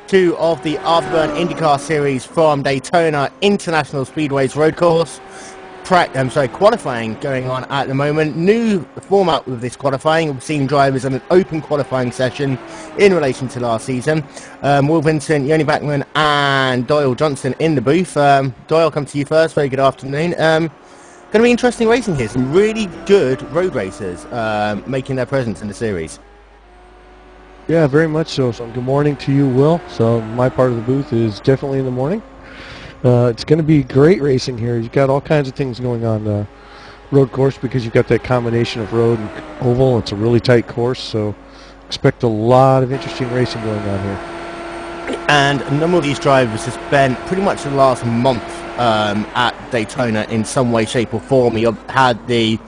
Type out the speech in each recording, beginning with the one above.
2 of the Afterburn IndyCar Series from Daytona International Speedway's road course. Qualifying going on at the moment. New format with this qualifying. We've seen drivers on an open qualifying session in relation to last season. Will Vincent, Yoni Backman and Doyle Johnson in the booth. Doyle, I'll come to you first. Very good afternoon. Going to be interesting racing here. Some really good road racers making their presence in the series. Yeah, very much so. So good morning to you, Will. So my part of the booth is definitely in the morning. It's going to be great racing here. You've got all kinds of things going on road course because you've got that combination of road and oval. It's a really tight course, so expect a lot of interesting racing going on here. And a number of these drivers have spent pretty much the last month at Daytona in some way, shape or form. You had the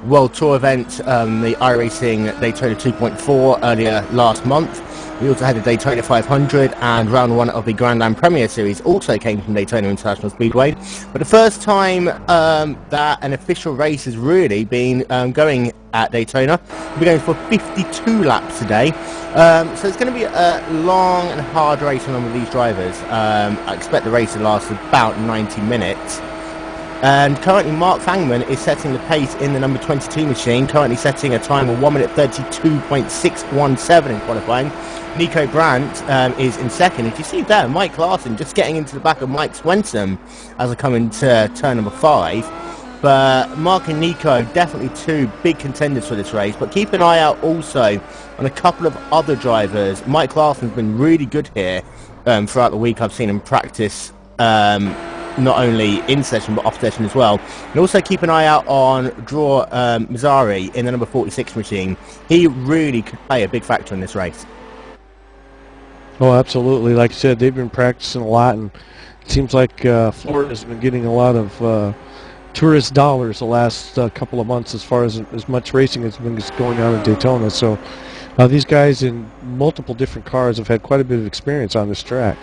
World Tour event, the iRacing Daytona 2.4 earlier last month. We also had the Daytona 500, and round 1 of the Grand Am Premier Series also came from Daytona International Speedway. But the first time that an official race has really been going at Daytona, we're going for 52 laps today. So it's going to be a long and hard race for a number of these drivers. I expect the race to last about 90 minutes. And currently Mark Fangman is setting the pace in the number 22 machine, currently setting a time of 1 minute 32.617 in qualifying. Nico Brandt is in second. As you see there, Mike Larson just getting into the back of Mike Swenson as I come into turn number 5. But Mark and Nico, definitely 2 big contenders for this race. But keep an eye out also on a couple of other drivers. Mike Larson's been really good here throughout the week. I've seen him practice not only in session but off session as well. And also keep an eye out on Dror Mazzari in the number 46 machine. He really could play a big factor in this race. Oh, absolutely. Like I said, they've been practicing a lot, and it seems like Florida's been getting a lot of tourist dollars the last couple of months as far as much racing has been going on at Daytona. So these guys in multiple different cars have had quite a bit of experience on this track.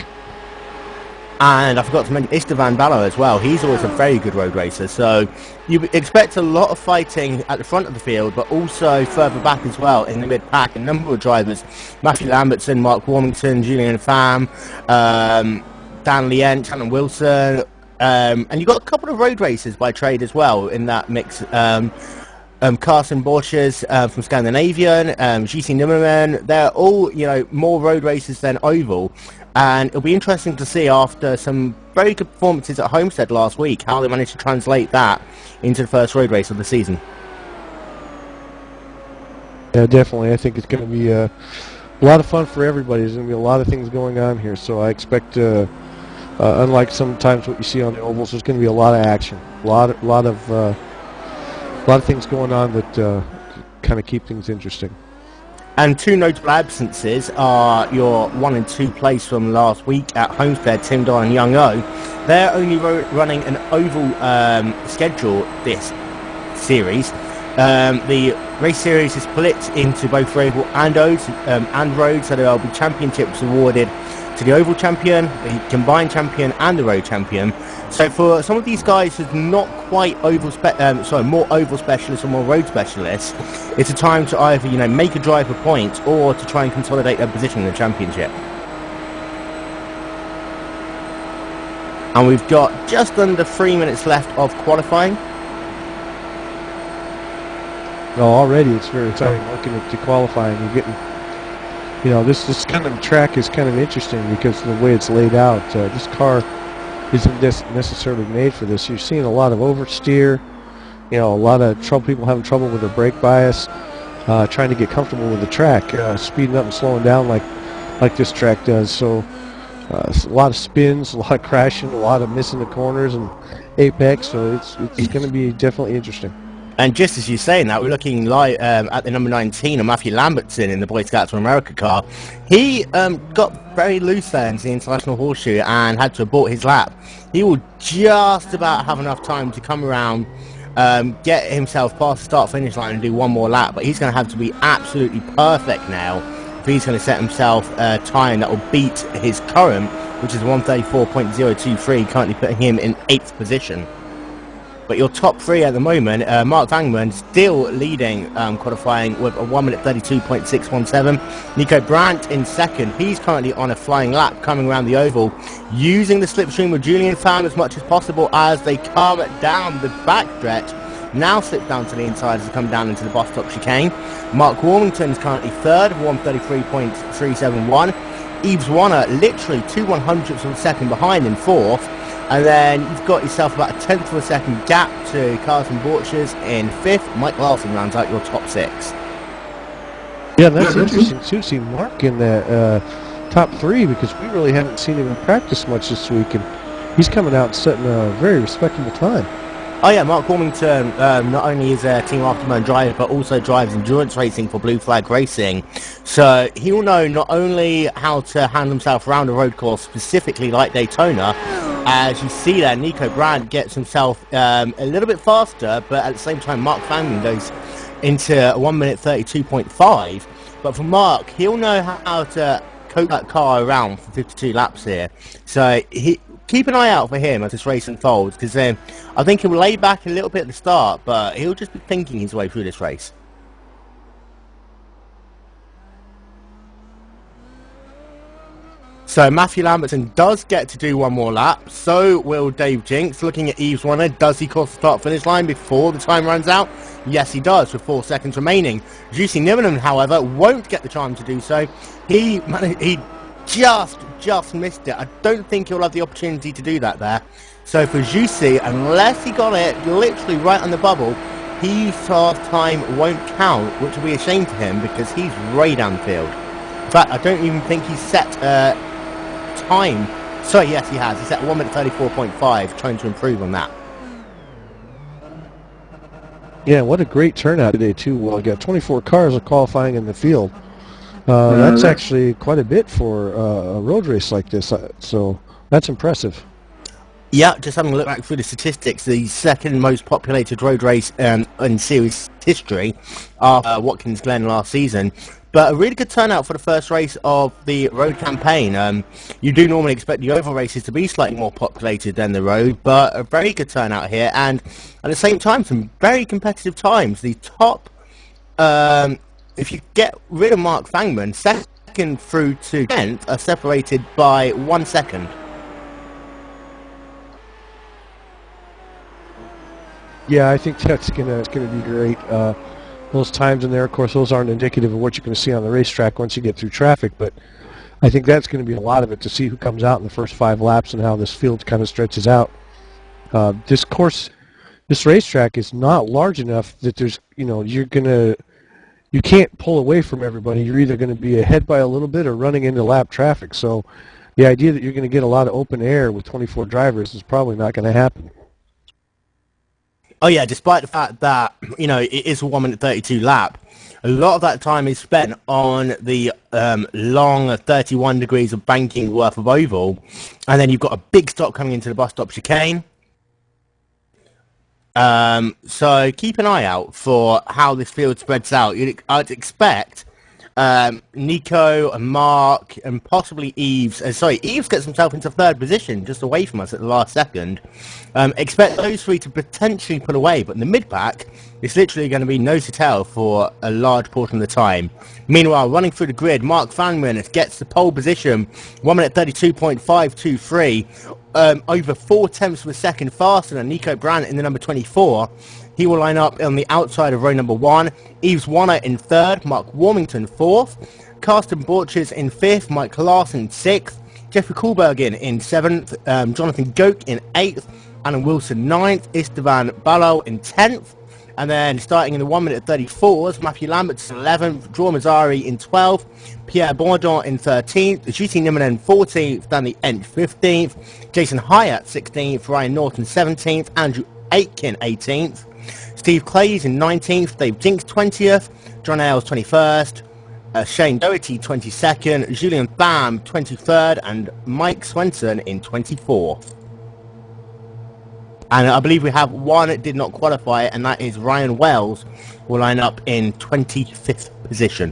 And I forgot to mention Istvan Ballo as well. He's always a very good road racer. So you expect a lot of fighting at the front of the field, but also further back as well in the mid-pack. A number of drivers, Matthew Lambertson, Mark Warmington, Julian Pham, Dan Lient, Shannon Wilson. And you've got a couple of road racers by trade as well in that mix. Carson Borchers from Scandinavian, GC Nimmerman. They're all, more road racers than oval. And it'll be interesting to see after some very good performances at Homestead last week how they managed to translate that into the first road race of the season. Yeah, definitely. I think it's going to be a lot of fun for everybody. There's going to be a lot of things going on here. So I expect, unlike sometimes what you see on the ovals, there's going to be a lot of action, a lot of things going on that kind of keep things interesting. And 2 notable absences are your 1 and 2 place from last week at Homestead, Tim Don and Young O. They're only running an oval schedule this series. The race series is split into both oval and road, so there will be championships awarded to the oval champion, the combined champion and the road champion. So for some of these guys who's not quite more oval specialists or more road specialists, it's a time to either make a drive for points or to try and consolidate their position in the championship. And we've got just under 3 minutes left of qualifying. Well, already it's very exciting looking at the qualifying. You're getting, this kind of track is kind of interesting because of the way it's laid out. This car isn't necessarily made for this. You're seeing a lot of oversteer, a lot of people having trouble with their brake bias, trying to get comfortable with the track, speeding up and slowing down like this track does. So a lot of spins, a lot of crashing, a lot of missing the corners and apex. So it's going to be definitely interesting. And just as you're saying that, we're looking live at the number 19 of Matthew Lambertson in the Boy Scouts of America car. He got very loose there in the International Horseshoe and had to abort his lap. He will just about have enough time to come around, get himself past the start-finish line and do one more lap, but he's going to have to be absolutely perfect now if he's going to set himself a time that will beat his current, which is 134.023, currently putting him in 8th position. But your top three at the moment, Mark Vangman still leading qualifying with a 1 minute 32.617. Nico Brandt in second. He's currently on a flying lap coming around the oval, using the slipstream with Julian Pham as much as possible as they come down the backstretch. Now slip down to the inside as they come down into the bus stop chicane. Mark Warmington is currently third, 133.371. Yves Warner literally 2/100ths of a second behind in fourth. And then you've got yourself about a tenth of a second gap to Carson Borchers in fifth. Mike Larson rounds out your top six. Yeah, that's interesting too. See Mark in the top three, because we really haven't seen him in practice much this week, and he's coming out and setting a very respectable time. Oh yeah, Mark Warmington not only is a Team Afterburn driver, but also drives endurance racing for Blue Flag Racing. So he'll know not only how to handle himself around a road course, specifically like Daytona. As you see there, Nico Brandt gets himself a little bit faster, but at the same time, Mark Vangman goes into 1 minute 32.5. But for Mark, he'll know how to coat that car around for 52 laps here. So keep an eye out for him as this race unfolds, because I think he'll lay back a little bit at the start, but he'll just be thinking his way through this race. So Matthew Lambertson does get to do one more lap. So will Dave Jinks. Looking at Yves Warner, does he cross the start-finish line before the time runs out? Yes, he does, with 4 seconds remaining. Jussi Nieminen, however, won't get the time to do so. He just missed it. I don't think he'll have the opportunity to do that there. So for Jussi, unless he got it literally right on the bubble, his time won't count, which will be a shame for him because he's way downfield. In fact, I don't even think he's set time. Sorry, yes, he has. He's set 1 minute 34.5, trying to improve on that. Yeah, what a great turnout today, too. Well, we got 24 cars qualifying in the field. That's actually quite a bit for a road race like this, so that's impressive. Yeah, just having a look back through the statistics, the second most populated road race in series history after Watkins Glen last season. But a really good turnout for the first race of the road campaign. You do normally expect the oval races to be slightly more populated than the road, but a very good turnout here, and at the same time some very competitive times. The top, if you get rid of Mark Vangman, second through to 10th are separated by 1 second. Yeah, I think that's gonna be great. Those times in there, of course, those aren't indicative of what you're going to see on the racetrack once you get through traffic, but I think that's going to be a lot of it, to see who comes out in the first 5 laps and how this field kind of stretches out. This racetrack is not large enough that there's, you can't pull away from everybody. You're either going to be ahead by a little bit or running into lap traffic. So the idea that you're going to get a lot of open air with 24 drivers is probably not going to happen. Oh yeah, despite the fact that, it is a 1 minute 32 lap, a lot of that time is spent on the long 31 degrees of banking worth of oval, and then you've got a big stop coming into the bus stop chicane. So keep an eye out for how this field spreads out. I'd expect Nico and Mark and possibly Yves. Yves gets himself into third position, just away from us at the last second. Expect those three to potentially pull away, but in the mid-pack, it's literally going to be nose to tail for a large portion of the time. Meanwhile, running through the grid, Mark Vangman gets the pole position, 1 minute 32.523, over 4 tenths of a second faster than Nico Brandt in the number 24. He will line up on the outside of row number 1. Yves Warner in 3rd, Mark Warmington 4th, Carsten Borchers in 5th, Mike Larson 6th, Jeffrey Koolbergen in 7th, Jonathan Goke in 8th, Alan Wilson 9th, Esteban Ballo in 10th, and then starting in the 1 minute 34s, Matthew Lambertson 11th, Drew Mazzari in 12th, Pierre Bourdon in 13th, Jussi Nieminen 14th, Danny Ent 15th, Jason Hyatt 16th, Ryan Norton 17th, Andrew Aitken 18th, Steve Clays in 19th, Dave Jinks 20th, John Ailes 21st, Shane Doherty 22nd, Julian Pham 23rd, and Mike Swenson in 24th. And I believe we have one that did not qualify, and that is Ryan Wells, will line up in 25th position.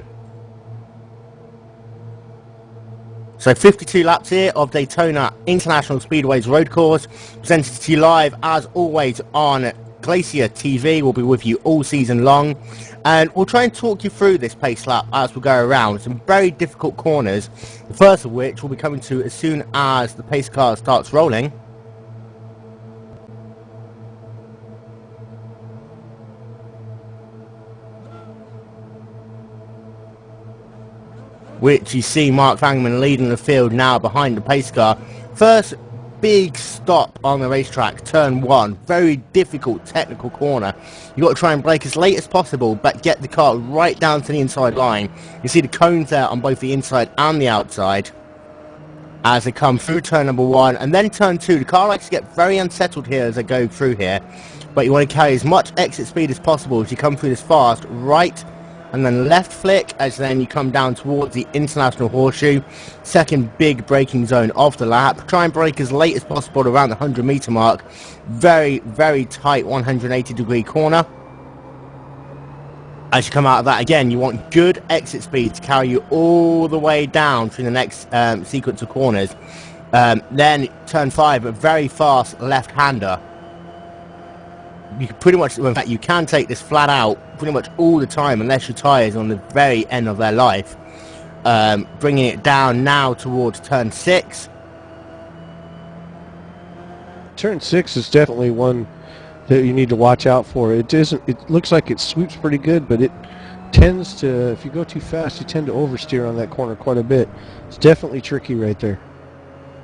So 52 laps here of Daytona International Speedway's road course, presented to you live as always on Glacier TV will be with you all season long, and we'll try and talk you through this pace lap as we go around. Some very difficult corners, the first of which we'll be coming to as soon as the pace car starts rolling. Which you see Mark Fangman leading the field now behind the pace car. First big stop on the racetrack, turn 1, very difficult technical corner. You've got to try and brake as late as possible, but get the car right down to the inside line. You see the cones there on both the inside and the outside as they come through turn number 1, and then turn 2. The car likes to get very unsettled here as they go through here, but you want to carry as much exit speed as possible as you come through this fast, right and then left flick as then you come down towards the International Horseshoe, second big braking zone of the lap. Try and brake as late as possible around the 100 meter mark. Very, very tight 180-degree corner. As you come out of that, again, you want good exit speed to carry you all the way down through the next sequence of corners. Then turn 5, a very fast left-hander. You can pretty much, in fact, you can take this flat out pretty much all the time unless your tyres are on the very end of their life. Bringing it down now towards turn 6. Turn 6 is definitely one that you need to watch out for. It looks like it sweeps pretty good, but it tends to, if you go too fast, you tend to oversteer on that corner quite a bit. It's definitely tricky right there.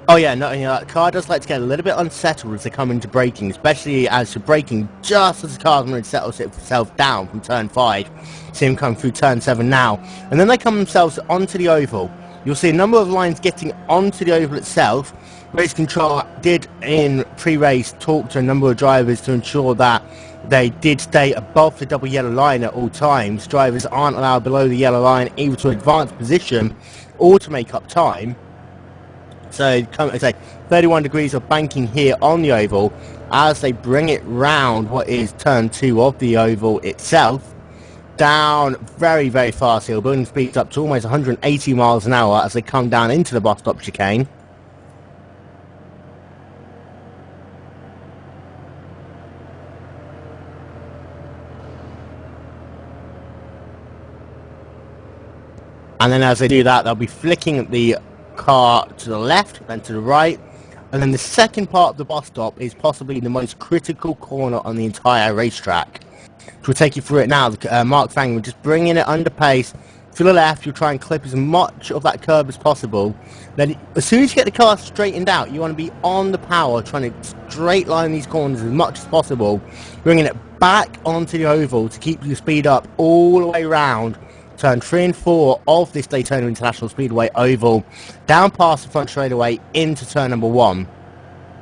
Oh yeah, no, you know, the car does like to get a little bit unsettled as they come into braking, especially as you're braking just as the car's going to settle itself down from turn 5. See them come through turn 7 now. And then they come themselves onto the oval. You'll see a number of lines getting onto the oval itself. Race Control did, in pre-race, talk to a number of drivers to ensure that they did stay above the double yellow line at all times. Drivers aren't allowed below the yellow line either to advance position or to make up time. So, say 31 degrees of banking here on the oval as they bring it round what is turn 2 of the oval itself. Down very, very fast hill, building speeds up to almost 180 miles an hour as they come down into the bus stop chicane. And then as they do that, they'll be flicking the car to the left, then to the right, and then the second part of the bus stop is possibly the most critical corner on the entire racetrack. We'll take you through it now. Mark Fangman just bringing it under pace to the left. You'll try and clip as much of that curb as possible. Then as soon as you get the car straightened out, you want to be on the power, trying to straight line these corners as much as possible, bringing it back onto the oval to keep your speed up all the way round turn 3 and 4 of this Daytona International Speedway oval, down past the front straightaway into turn number 1.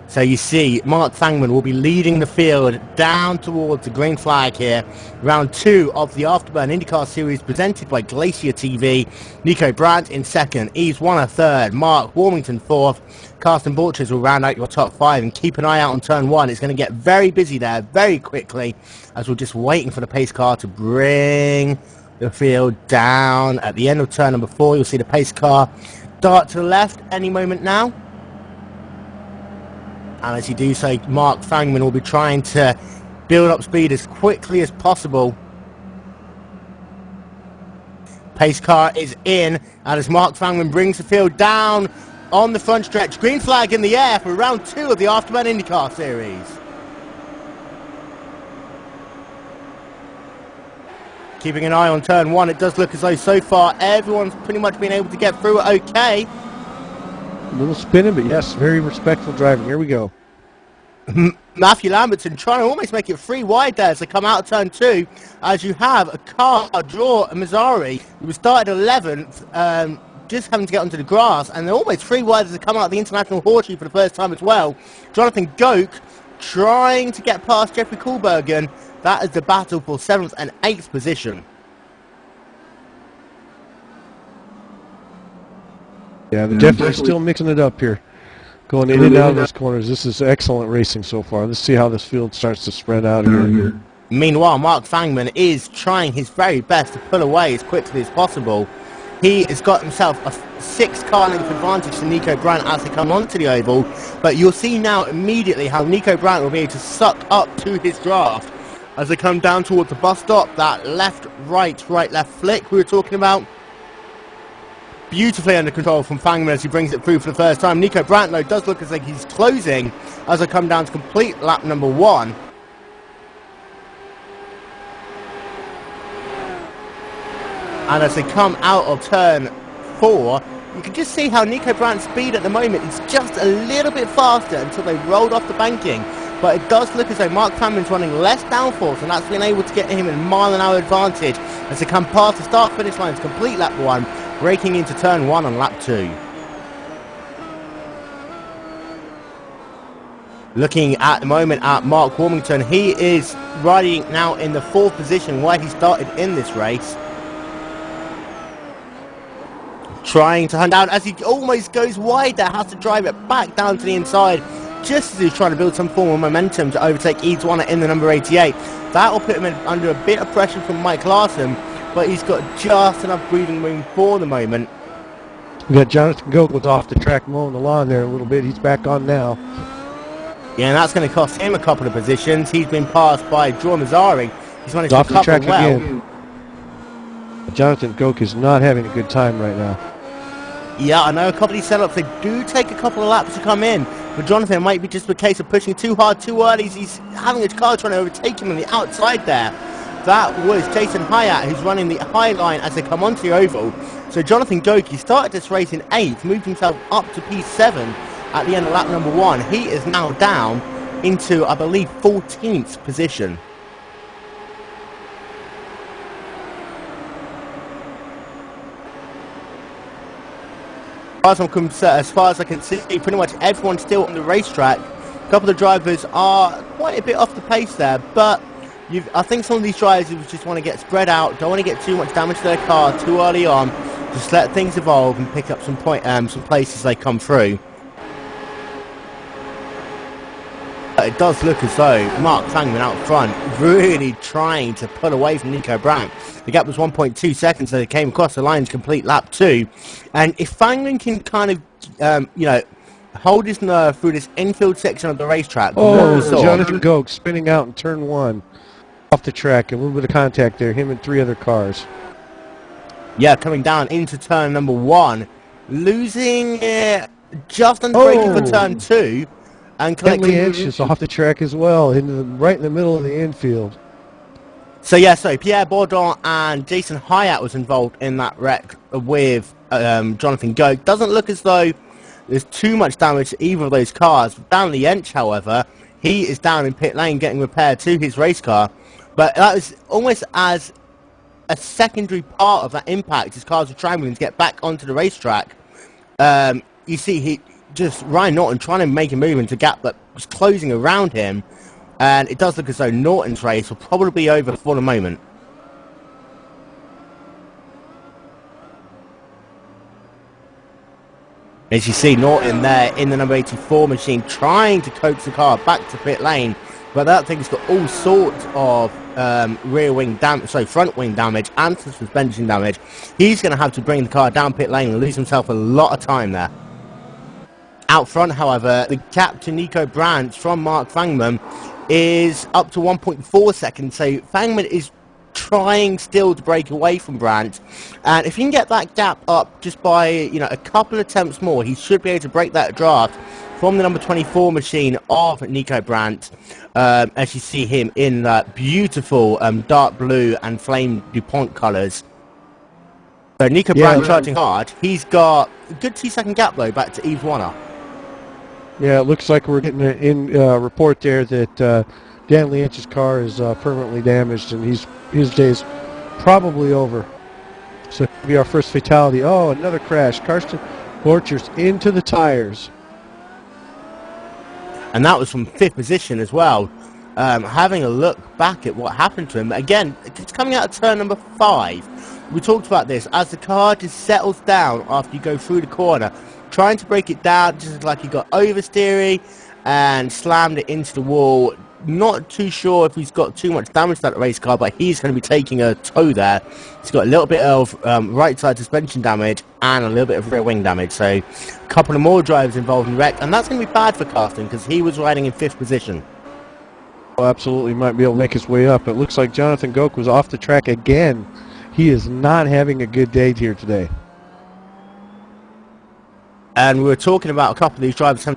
So you see Mark Fangman will be leading the field down towards the green flag here. Round 2 of the Afterburn IndyCar Series presented by Glacier TV. Nico Brandt in second, Yves Warner third, Mark Warmington fourth. Carsten Borchers will round out your top 5, and keep an eye out on turn 1. It's going to get very busy there very quickly as we're just waiting for the pace car to bring the field down. At the end of turn number 4, you'll see the pace car dart to the left any moment now. And as you do so, Mark Fangman will be trying to build up speed as quickly as possible. Pace car is in, and as Mark Fangman brings the field down on the front stretch, green flag in the air for round 2 of the Afterburn IndyCar Series. Keeping an eye on turn 1, it does look as though so far everyone's pretty much been able to get through it okay. A little spinning, but yes, very respectful driving. Here we go. Matthew Lambertson trying to almost make it 3 wide there as they come out of turn 2, as you have a car draw a Mazzari who was started 11th, just having to get onto the grass, and they're almost 3 wide as they come out of the International Horseshoe for the first time as well. Jonathan Goke trying to get past Jeffrey Kohlbergen. That is the battle for 7th and 8th position. Yeah, they're definitely still mixing it up here. Going in and out of those corners. This is excellent racing so far. Let's see how this field starts to spread out here. Meanwhile, Mark Fangman is trying his very best to pull away as quickly as possible. He has got himself a 6-car length advantage to Nico Brandt as they come onto the oval. But you'll see now immediately how Nico Brandt will be able to suck up to his draft as they come down towards the bus stop. That left, left flick we were talking about. Beautifully under control from Fangman as he brings it through for the first time. Nico Brandt, though, does look as like he's closing as they come down to complete lap number 1. And as they come out of turn 4, you can just see how Nico Brandt's speed at the moment is just a little bit faster until they rolled off the banking. But it does look as though Mark Fangman's running less downforce, and that's been able to get him a mile-an-hour advantage as they come past the start-finish line to complete lap 1, breaking into turn 1 on lap 2. Looking at the moment at Mark Warmington, he is riding now in the 4th position where he started in this race. Trying to hunt down as he almost goes wide there, has to drive it back down to the inside just as he's trying to build some form of momentum to overtake Eads Warner in the number 88. That will put him under a bit of pressure from Mike Larson, but he's got just enough breathing room for the moment. We got Jonathan Goat was off the track mowing the lawn there a little bit. He's back on now. Yeah, and that's going to cost him a couple of positions. He's been passed by Drew Mazzari. He's managed to couple well. Again. Jonathan Goat is not having a good time right now. Yeah, I know a couple of these setups, they do take a couple of laps to come in. But Jonathan, it might be just a case of pushing too hard, too early. He's having his car trying to overtake him on the outside there. That was Jason Hyatt, who's running the high line as they come onto the oval. So Jonathan Goki started this race in 8th, moved himself up to P7 at the end of lap number 1. He is now down into, I believe, 14th position. As far as I can see, pretty much everyone's still on the racetrack. A couple of drivers are quite a bit off the pace there, but I think some of these drivers just want to get spread out, don't want to get too much damage to their car too early on, just let things evolve and pick up some places they come through. It does look as though Mark Fangman out front really trying to pull away from Nico Brandt. The gap was 1.2 seconds, so they came across the line to complete lap 2. And if Fangman can kind of, hold his nerve through this infield section of the racetrack. Jonathan Goke spinning out in turn 1 off the track. A little bit of contact there, him and 3 other cars. Yeah, coming down into turn number 1. Losing just under braking for turn 2. And collecting inches off the track as well, right in the middle of the infield. So Pierre Bourdon and Jason Hyatt was involved in that wreck with Jonathan Goke. Doesn't look as though there's too much damage to either of those cars. Down the Ench, however, he is down in pit lane getting repaired to his race car. But that was almost as a secondary part of that impact. His cars were trying to get back onto the racetrack. You see, Ryan Norton trying to make a move into a gap that was closing around him, and it does look as though Norton's race will probably be over for the moment. As you see Norton there in the number 84 machine trying to coax the car back to pit lane, but that thing's got all sorts of front wing damage and suspension damage. He's going to have to bring the car down pit lane and lose himself a lot of time there. Out front, however, the gap to Nico Brandt from Mark Fangman is up to 1.4 seconds. So Fangman is trying still to break away from Brandt. And if he can get that gap up just by, a couple of attempts more, he should be able to break that draft from the number 24 machine of Nico Brandt. As you see him in that beautiful dark blue and flame DuPont colours. So Nico Brandt charging hard. He's got a good 2-second gap, though, back to Yves Warner. Yeah, it looks like we're getting a report there that Dan Liench's car is permanently damaged, and his day's probably over. So it'll be our first fatality. Oh, another crash. Karsten Borchers into the tires. And that was from 5th position as well. Having a look back at what happened to him. Again, it's coming out of turn number 5. We talked about this. As the car just settles down after you go through the corner, trying to break it down, just like he got oversteery and slammed it into the wall. not too sure if he's got too much damage to that race car, but he's going to be taking a tow there. He's got a little bit of right side suspension damage and a little bit of rear wing damage. So a couple of more drivers involved in wreck, and that's going to be bad for Carsten because he was riding in 5th position. Oh, absolutely, might be able to make his way up. It looks like Jonathan Goke was off the track again. He is not having a good day here today. And we were talking about a couple of these drivers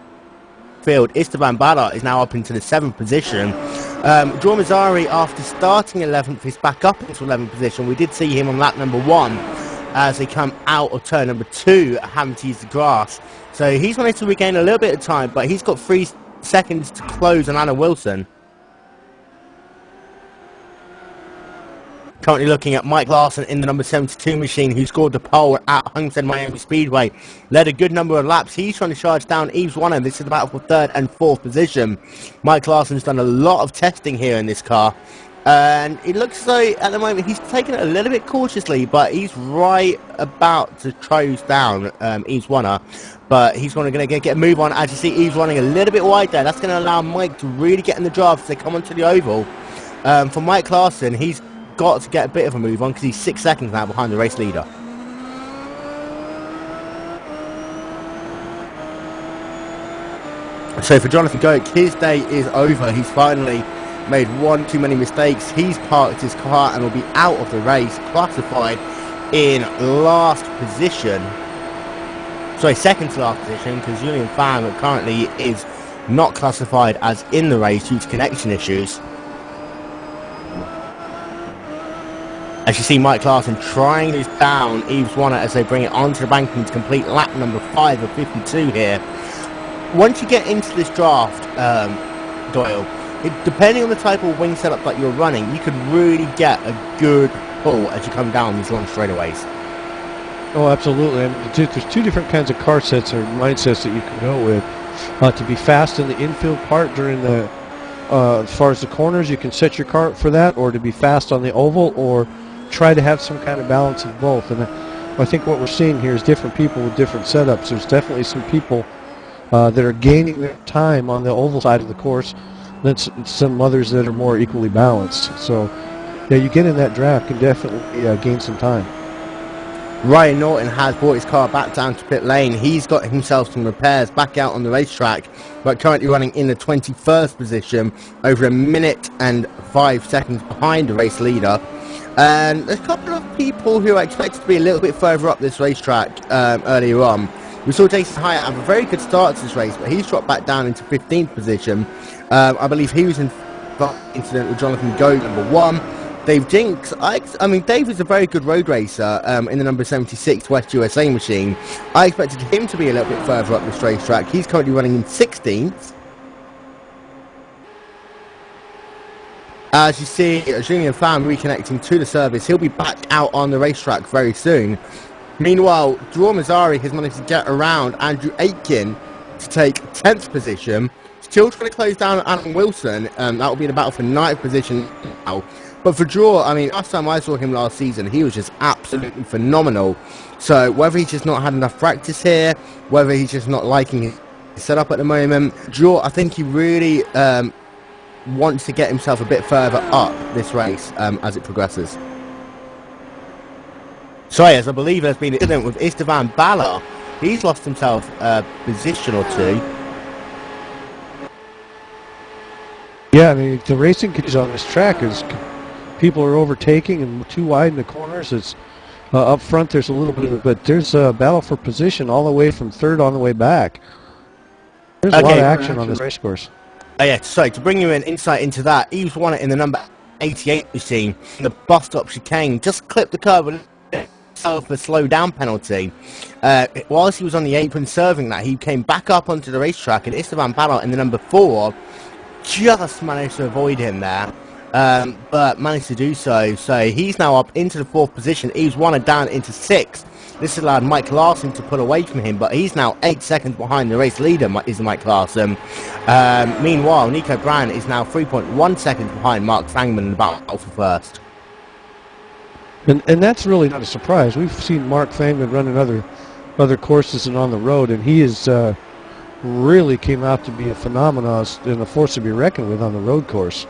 field. Esteban Ballard is now up into the 7th position. Drew Mazzari, after starting 11th, is back up into 11th position. We did see him on lap number 1 as they come out of turn number 2, having to use the grass. So he's managed to regain a little bit of time, but he's got 3 seconds to close on Alan Wilson. Currently looking at Mike Larson in the number 72 machine, who scored the pole at Homestead Miami Speedway. Led a good number of laps. He's trying to charge down Yves Warner. This is the battle for 3rd and 4th position. Mike Larson's done a lot of testing here in this car. And it looks as though at the moment he's taking it a little bit cautiously, but he's right about to close down Yves Warner. But he's going to get a move on. As you see, Yves running a little bit wide there. That's going to allow Mike to really get in the drive as they come onto the oval. For Mike Larson, he's got to get a bit of a move on because he's 6 seconds now behind the race leader. So for Jonathan Goke, his day is over. He's finally made one too many mistakes. He's parked his car and will be out of the race, classified in last position. Sorry, second to last position, because Julian Pham currently is not classified as in the race due to connection issues. As you see Mike Larson trying to down Yves Warner as they bring it onto the banking to complete lap number 5 of 52 here. Once you get into this draft, Doyle, depending on the type of wing setup that you're running, you could really get a good pull as you come down these long straightaways. Oh, absolutely. And there's 2 different kinds of car sets or mindsets that you can go with. To be fast in the infield part during the, as far as the corners, you can set your car for that, or to be fast on the oval, or try to have some kind of balance of both. And I think what we're seeing here is different people with different setups. There's definitely some people that are gaining their time on the oval side of the course, then some others that are more equally balanced. So, yeah, you get in that draft can definitely gain some time. Ryan Norton has brought his car back down to pit lane. He's got himself some repairs back out on the racetrack, but currently running in the 21st position, over 1 minute and 5 seconds behind the race leader. And there's a couple of people who are expected to be a little bit further up this racetrack earlier on. We saw Jason Hyatt have a very good start to this race, but he's dropped back down into 15th position. I believe he was in incident with Jonathan Goke, number 1. Dave Jinks, I mean, Dave is a very good road racer in the number 76 West USA machine. I expected him to be a little bit further up this racetrack. He's currently running in 16th. As you see, Julian Pham reconnecting to the service. He'll be back out on the racetrack very soon. Meanwhile, Drew Mazzari has managed to get around Andrew Aitken to take 10th position. Still trying to close down Alan Wilson. That will be in the battle for 9th position now. But for Drew, I mean, last time I saw him last season, he was just absolutely phenomenal. So whether he's just not had enough practice here, whether he's just not liking his setup at the moment, Drew, I think he really wants to get himself a bit further up this race as it progresses. So yes, I believe there's been an incident with Esteban Ballard. He's lost himself a position or 2. Yeah, I mean, the racing conditions on this track is people are overtaking and too wide in the corners. It's up front. There's a little bit of it, but there's a battle for position all the way from 3rd on the way back. There's a lot of action on this race course. Yeah, so to bring you an insight into that, Yves Warner in the number 88 machine, the bus stop chicane, just clipped the curb with himself a slow down penalty. Whilst he was on the apron serving that, he came back up onto the racetrack, and Esteban Ballard in the number 4 just managed to avoid him there, but managed to do so. So he's now up into the 4th position. Yves Warner down into 6th. This allowed Mike Larson to pull away from him, but he's now 8 seconds behind the race leader, is Mike Larson. Meanwhile, Nico Brand is now 3.1 seconds behind Mark Fangman in the battle for 1st. And that's really not a surprise. We've seen Mark Fangman run in other courses and on the road, and he is really came out to be a phenomenon and a force to be reckoned with on the road course.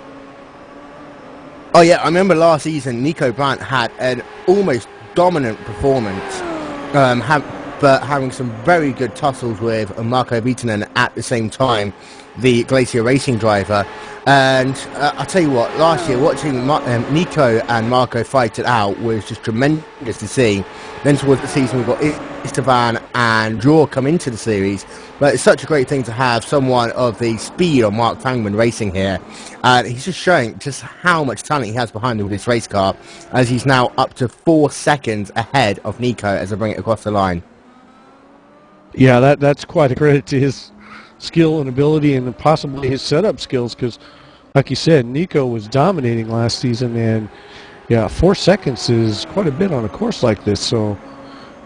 Oh yeah, I remember last season Nico Brandt had an almost dominant performance, but having some very good tussles with Marco Viitanen at the same time, the Glacier Racing driver. And I'll tell you what, last year watching Nico and Marco fight it out was just tremendous to see. Then towards the season we've got Esteban and Draw come into the series, but it's such a great thing to have someone of the speed of Mark Fangman racing here, and he's just showing just how much talent he has behind him with this race car, as he's now up to 4 seconds ahead of Nico as I bring it across the line. Yeah, that's quite a credit to his skill and ability and possibly his setup skills, because like you said, Nico was dominating last season, and yeah, 4 seconds is quite a bit on a course like this. So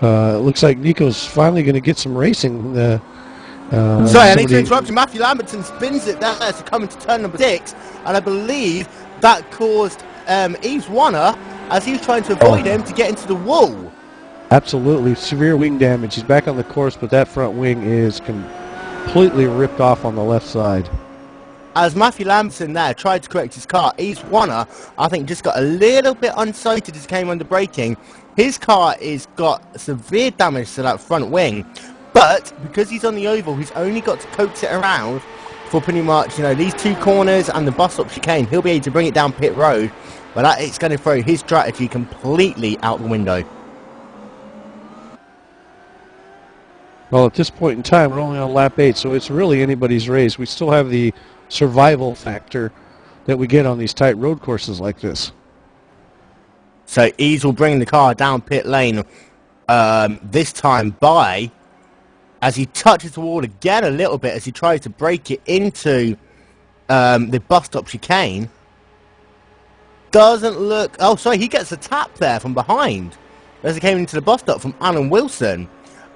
it looks like Nico's finally going to get some racing. Sorry, I need to interrupt you. Matthew Lamberton spins it there to come into turn number 6, and I believe that caused Yves Warner, as he was trying to avoid him, to get into the wall. Absolutely, severe wing damage. He's back on the course, but that front wing is completely ripped off on the left side. As Matthew Lamberton there tried to correct his car, Yves Warner, I think, just got a little bit unsighted as he came under braking. His car has got severe damage to that front wing, but because he's on the oval, he's only got to coax it around for pretty much, these 2 corners and the bus stop chicane. He'll be able to bring it down pit road, but it's going to throw his strategy completely out the window. Well, at this point in time, we're only on lap 8, so it's really anybody's race. We still have the survival factor that we get on these tight road courses like this. So Yves will bring the car down pit lane this time as he touches the wall again a little bit as he tries to break it into the bus stop chicane. Doesn't look... Oh, sorry, he gets a tap there from behind as he came into the bus stop from Alan Wilson.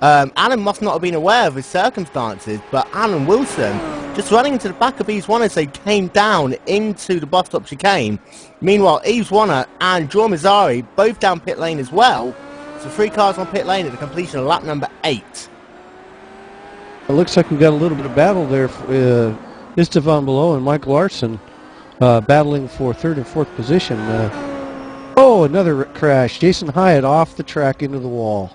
Alan must not have been aware of his circumstances, but Alan Wilson just running into the back of Yves Warner as they came down into the bus stop chicane. Meanwhile, Yves Warner and Joe Mazzari both down pit lane as well. So 3 cars on pit lane at the completion of lap number 8. It looks like we've got a little bit of battle there. Istvan Below and Mike Larson battling for 3rd and 4th position. Another crash. Jason Hyatt off the track into the wall.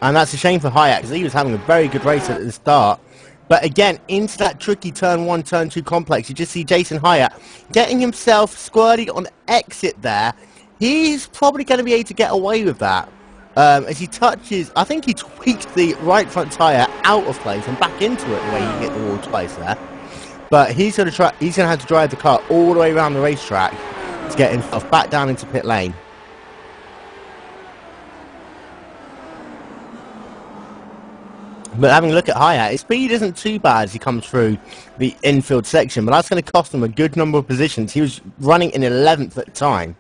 And that's a shame for Hyatt, because he was having a very good race at the start. But again, into that tricky turn 1, turn 2 complex, you just see Jason Hyatt getting himself squirted on exit there. He's probably going to be able to get away with that. As he touches, I think he tweaked the right front tyre out of place and back into it the way he hit the wall twice there. But he's going to have to drive the car all the way around the racetrack to get himself back down into pit lane. But having a look at Hyatt, his speed isn't too bad as he comes through the infield section, but that's going to cost him a good number of positions. He was running in 11th at the time.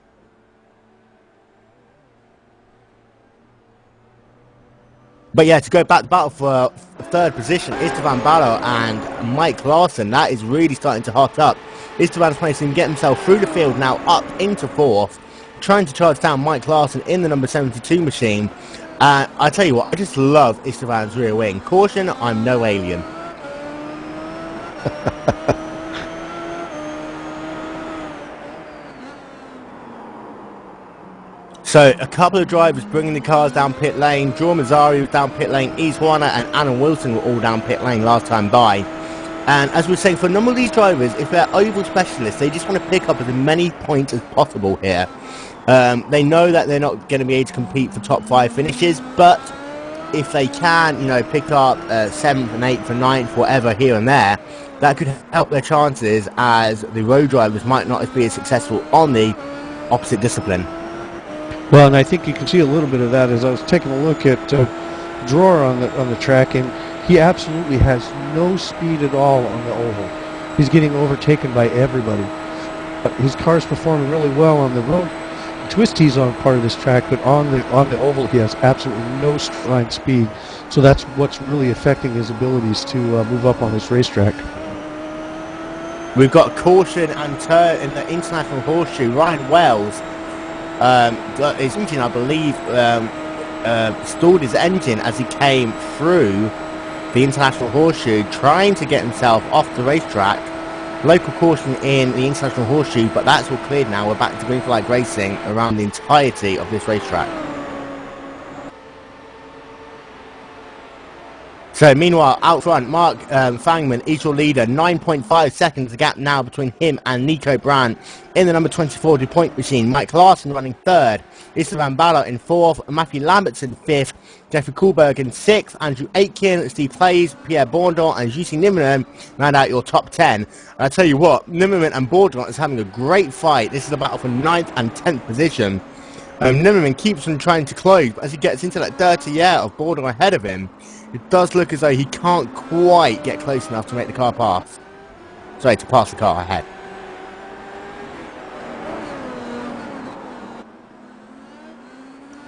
But yeah, to go back to battle for 3rd position, Esteban Ballo and Mike Larson, that is really starting to hot up. Esteban's managed to get himself through the field now up into 4th, trying to charge down Mike Larson in the number 72 machine. I tell you what, I just love Esteban's rear wing. Caution, I'm no alien. So, a couple of drivers bringing the cars down pit lane. Joe Mazzari was down pit lane. Yves Warner and Alan Wilson were all down pit lane last time by. And as we were saying, for a number of these drivers, if they're oval specialists, they just want to pick up as many points as possible here. They know that they're not going to be able to compete for top 5 finishes, but if they can, pick up 7th and 8th and 9th, whatever, here and there, that could help their chances, as the road drivers might not be as successful on the opposite discipline. Well, and I think you can see a little bit of that as I was taking a look at Drawer on the track, and he absolutely has no speed at all on the oval. He's getting overtaken by everybody. His car's performing really well on the road twisties on part of this track, but on the oval he has absolutely no line speed. So that's what's really affecting his abilities to move up on this racetrack. We've got caution and turn in the International Horseshoe. Ryan Wells, his engine, I believe, stalled his engine as he came through the International Horseshoe, trying to get himself off the racetrack. Local caution in the International Horseshoe, but that's all cleared now. We're back to green flag racing around the entirety of this racetrack. So meanwhile, out front, Mark Fangman is your leader. 9.5 seconds, the gap now between him and Nico Brandt in the number 24 DuPont machine. Mike Larson running third. Istvan Ballot in fourth. Matthew Lambert's in fifth. Jeffrey Kuhlberg in sixth. Andrew Aitken, Steve Plays, Pierre Bourdon and Jussi Nimmermann round out your top 10. I tell you what, Nimmermann and Bourdon is having a great fight. This is a battle for 9th and 10th position. Nimmermann keeps on trying to close, but as he gets into that dirty air of Bourdon ahead of him, it does look as though he can't quite get close enough to make the car pass. Sorry, to pass the car ahead.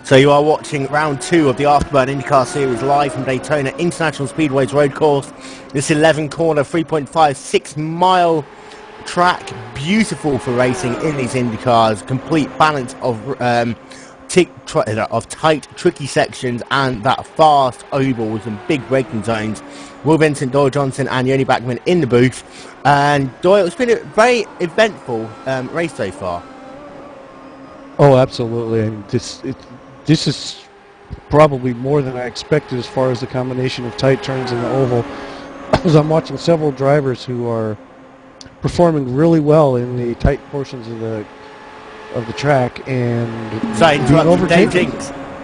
So you are watching round 2 of the Afterburn IndyCar Series live from Daytona International Speedway's road course. This 11-corner, 3.56 mile track, beautiful for racing in these IndyCars. Complete balance of tight, tricky sections and that fast oval with some big braking zones. Will Vincent, Doyle Johnson and Yoni Backman in the booth. And Doyle, it's been a very eventful race so far. Oh, absolutely. And this is probably more than I expected as far as the combination of tight turns in the oval. As I'm watching several drivers who are performing really well in the tight portions of the track and sorry, interrupting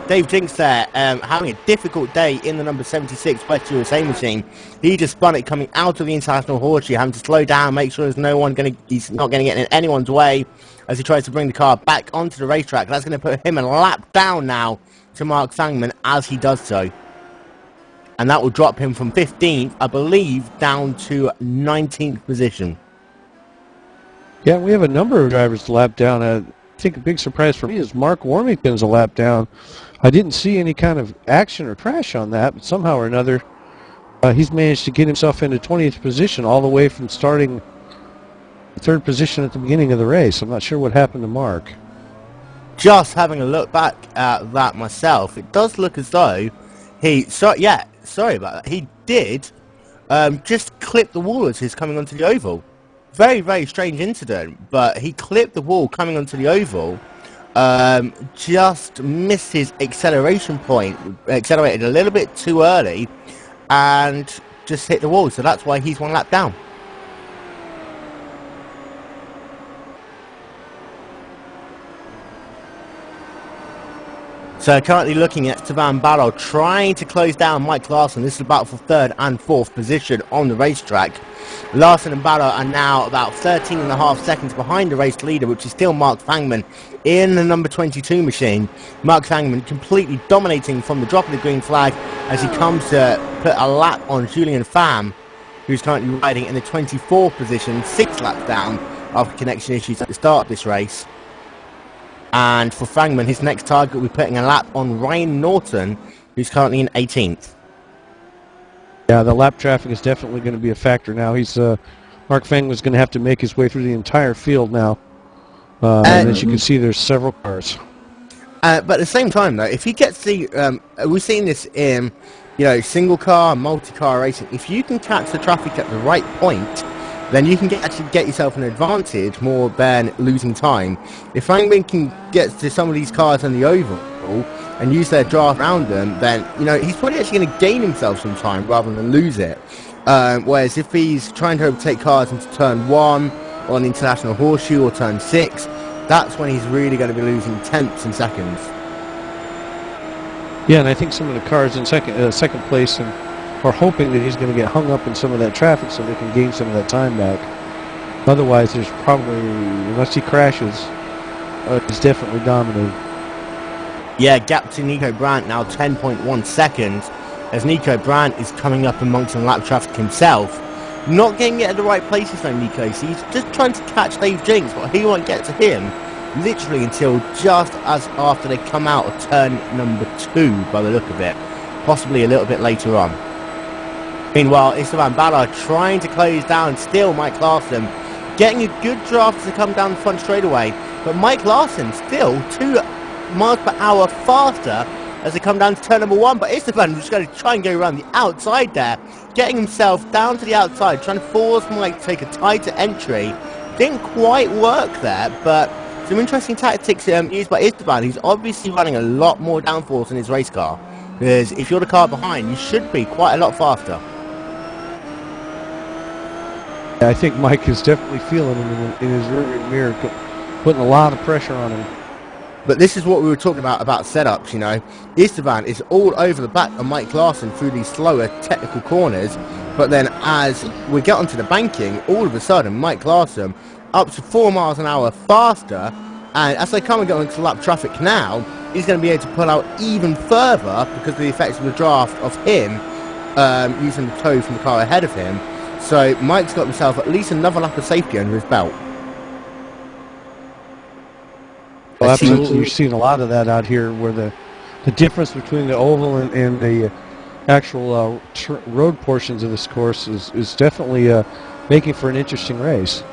Dave Jinks there, having a difficult day in the number 76 West USA machine. He just spun it coming out of the International Horseshoe, having to slow down, make sure there's no one he's not going to get in anyone's way as he tries to bring the car back onto the racetrack. That's going to put him a lap down now to Mark Fangman as he does so. And that will drop him from 15th, I believe, down to 19th position. Yeah, we have a number of drivers to lap down. I think a big surprise for me is Mark Warmington's a lap down. I didn't see any kind of action or crash on that, but somehow or another, he's managed to get himself into 20th position all the way from starting third position at the beginning of the race. I'm not sure what happened to Mark. Just having a look back at that myself, it does look as though sorry about that. He did just clip the wall as he's coming onto the oval. Very, very strange incident, but he clipped the wall coming onto the oval, just missed his acceleration point, accelerated a little bit too early, and just hit the wall, so that's why he's one lap down. So currently looking at Esteban Barrow trying to close down Mike Larson. This is a battle for 3rd and 4th position on the racetrack. Larson and Barrow are now about 13.5 seconds behind the race leader, which is still Mark Fangman in the number 22 machine. Mark Fangman completely dominating from the drop of the green flag as he comes to put a lap on Julien Pham, who's currently riding in the 24th position, 6 laps down after connection issues at the start of this race. And for Fangman, his next target will be putting a lap on Ryan Norton, who's currently in 18th. Yeah, the lap traffic is definitely going to be a factor now. Mark Fangman's going to have to make his way through the entire field now. And as you can see, there's several cars. But at the same time, though, if he gets the... we've seen this in, single car, multi-car racing. If you can catch the traffic at the right point, then you can actually get yourself an advantage more than losing time. If Fangman can get to some of these cars on the oval and use their draft around them, then he's probably actually going to gain himself some time rather than lose it. Whereas if he's trying to overtake cars into turn 1 on the International Horseshoe or turn 6, that's when he's really going to be losing tenths and seconds. Yeah, and I think some of the cars in second place are hoping that he's going to get hung up in some of that traffic so they can gain some of that time back. Otherwise, there's probably, unless he crashes, he's definitely dominating. Yeah, gap to Nico Brandt now 10.1 seconds as Nico Brandt is coming up amongst some lap traffic himself. Not getting it at the right places though, Nico. So he's just trying to catch Dave Jinks, but he won't get to him literally until just as after they come out of turn number 2 by the look of it. Possibly a little bit later on. Meanwhile, Esteban Ballard trying to close down still Mike Larson, getting a good draft to come down the front straightaway, but Mike Larson still 2 miles per hour faster as they come down to turn number 1, but Esteban was going to try and go around the outside there, getting himself down to the outside, trying to force Mike to take a tighter entry. Didn't quite work there, but some interesting tactics used by Esteban. He's obviously running a lot more downforce in his race car, because if you're the car behind, you should be quite a lot faster. I think Mike is definitely feeling him in his rearview mirror, putting a lot of pressure on him. But this is what we were talking about setups, you know. Esteban is all over the back of Mike Larson through these slower technical corners, but then as we get onto the banking, all of a sudden Mike Larson up to 4 miles an hour faster, and as they come and get onto lap traffic now, he's going to be able to pull out even further because of the effects of the draft of him using the toe from the car ahead of him. So Mike's got himself at least another lap of safety under his belt. Well, absolutely. You're seeing a lot of that out here, where the difference between the oval and the actual road portions of this course is definitely making for an interesting race.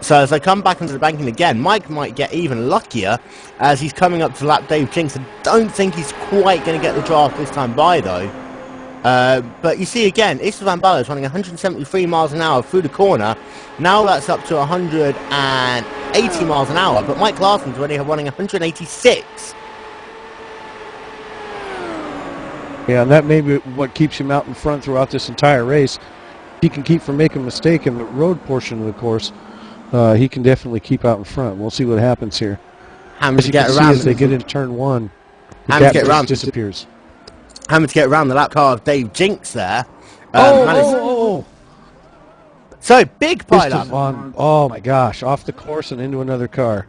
So as I come back into the banking again, Mike might get even luckier as he's coming up to lap Dave Jinks. I don't think he's quite going to get the draft this time by, though. But you see again, Esteban Bala is running 173 miles an hour through the corner. Now that's up to 180 miles an hour, but Mike Larson's already running 186. Yeah, and that may be what keeps him out in front throughout this entire race. He can keep from making a mistake in the road portion of the course. He can definitely keep out in front. We'll see what happens here. Hammer to get around as they get into turn 1, the Hammer gap to get around disappears. Hammer to get around the lap car of Dave Jinks there. So big pile-up. Oh my gosh, off the course and into another car.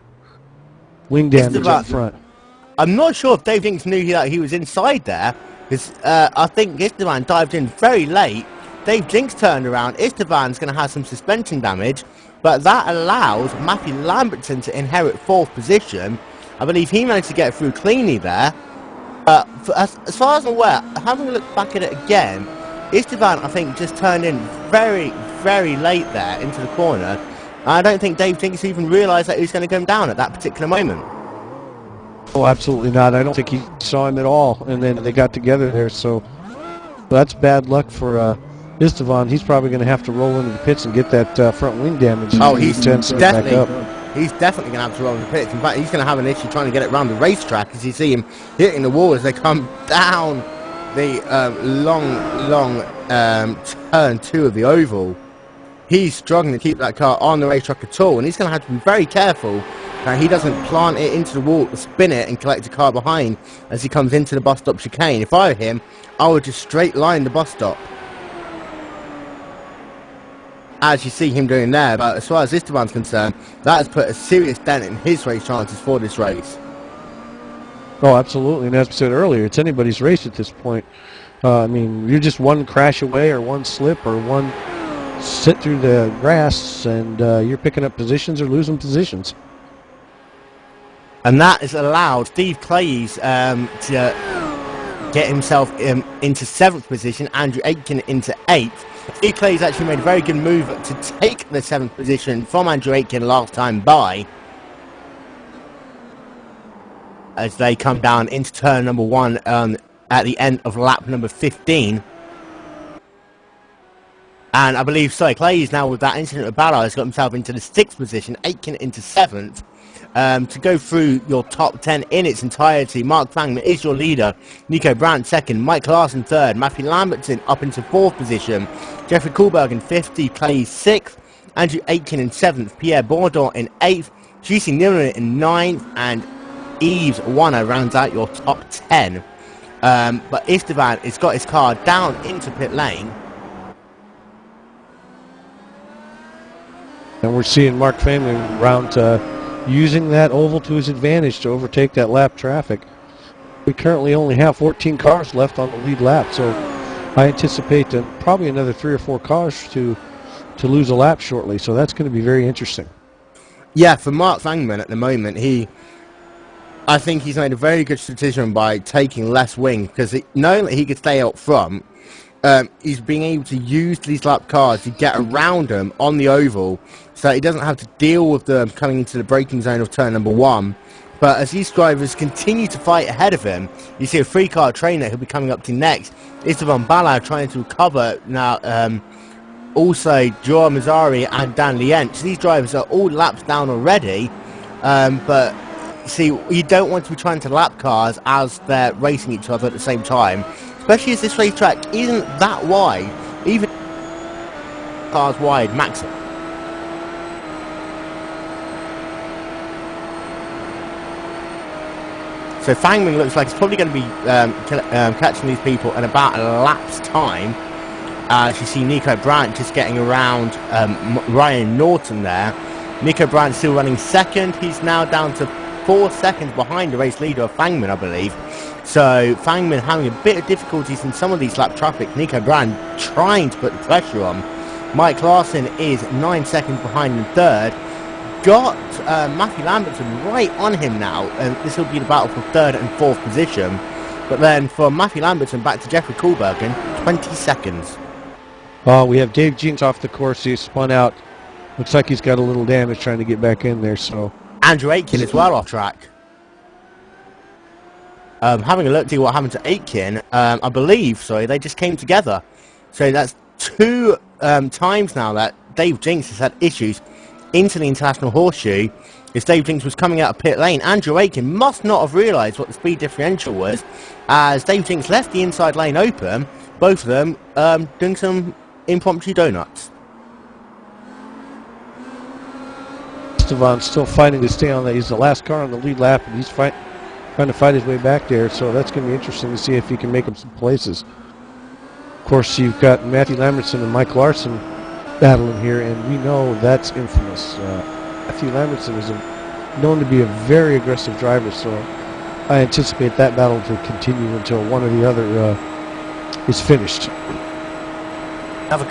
Wing damage up front. I'm not sure if Dave Jinks knew that he was inside there, because I think Esteban dived in very late. Dave Jinks turned around. Esteban's going to have some suspension damage, but that allows Matthew Lambertson to inherit 4th position. I believe he managed to get through cleanly there. As far as I'm aware, having a look back at it again, Esteban, I think, just turned in very, very late there into the corner. I don't think Dave Jinks even realised that he was going to come down at that particular moment. Oh, absolutely not. I don't think he saw him at all, and then they got together there, so that's bad luck for Esteban. He's probably going to have to roll into the pits and get that front wing damage. Oh, he's definitely going to have to roll in the pits. In fact, he's going to have an issue trying to get it around the racetrack as you see him hitting the wall as they come down the long turn 2 of the oval. He's struggling to keep that car on the racetrack at all, and he's going to have to be very careful that he doesn't plant it into the wall, spin it, and collect the car behind as he comes into the bus stop chicane. If I were him, I would just straight line the bus stop, as you see him doing there. But as far as Esteban's concerned, that has put a serious dent in his race chances for this race. Oh, absolutely. And as I said earlier, it's anybody's race at this point. I mean, you're just one crash away or one slip or one sit through the grass, and you're picking up positions or losing positions. And that has allowed Steve Clays to get himself into 7th position, Andrew Aitken into 8th. Steve Clays actually made a very good move to take the 7th position from Andrew Aitken last time by, as they come down into turn number 1 at the end of lap number 15. And I believe, Clays now with that incident with Ballard has got himself into the 6th position, Aitken into 7th. To go through your top 10 in its entirety, Mark Fangman is your leader, Nico Brandt 2nd, Mike Larson 3rd, Matthew Lambertson up into 4th position, Jeffrey Kohlberg in 5th, Steve Clays 6th, Andrew Aitken in 7th, Pierre Bourdon in 8th, GC Newman in 9th, and Yves Warner rounds out your top 10. But Esteban has got his car down into pit lane. And we're seeing Mark Fangman round using that oval to his advantage to overtake that lap traffic. We currently only have 14 cars left on the lead lap, so I anticipate probably another 3 or 4 cars to lose a lap shortly, so that's going to be very interesting. Yeah, for Mark Fangman at the moment, I think he's made a very good decision by taking less wing, because knowing that he could stay up front, he's being able to use these lap cars to get around them on the oval, so he doesn't have to deal with them coming into the braking zone of turn number 1, But as these drivers continue to fight ahead of him, you see a 3-car trainer who'll be coming up to next. Esteban Bala trying to recover now. Also, Joao Mazzari and Dan Lienz. These drivers are all laps down already, but see, you don't want to be trying to lap cars as they're racing each other at the same time, especially as this racetrack isn't that wide, even cars wide maximum. So Fangman looks like he's probably going to be catching these people in about a lap's time. As you see Nico Brandt just getting around Ryan Norton there. Nico Brandt still running second. He's now down to 4 seconds behind the race leader of Fangman, I believe. So Fangman having a bit of difficulties in some of these lap traffic. Nico Brandt trying to put the pressure on. Mike Larson is 9 seconds behind in third. Got Matthew Lambertson right on him now, and this will be the battle for third and fourth position. But then from Matthew Lambertson back to Jeffrey Koolbergen, 20 seconds. We have Dave Jinks off the course. He spun out. Looks like he's got a little damage trying to get back in there. So Andrew Aitken as well off track. Having a look to see what happened to Aitken, I believe, they just came together. So that's 2 times now that Dave Jinks has had issues into the International Horseshoe. As Dave Jinks was coming out of pit lane, Andrew Aitken must not have realised what the speed differential was, as Dave Jinks left the inside lane open, both of them doing some impromptu donuts. Esteban's still fighting to stay on that. He's the last car on the lead lap, and he's trying to fight his way back there. So that's going to be interesting to see if he can make him some places. Of course, you've got Matthew Lambertson and Mike Larson battling here, and we know that's infamous. Matthew Lambertson is known to be a very aggressive driver, so I anticipate that battle to continue until one or the other is finished. Another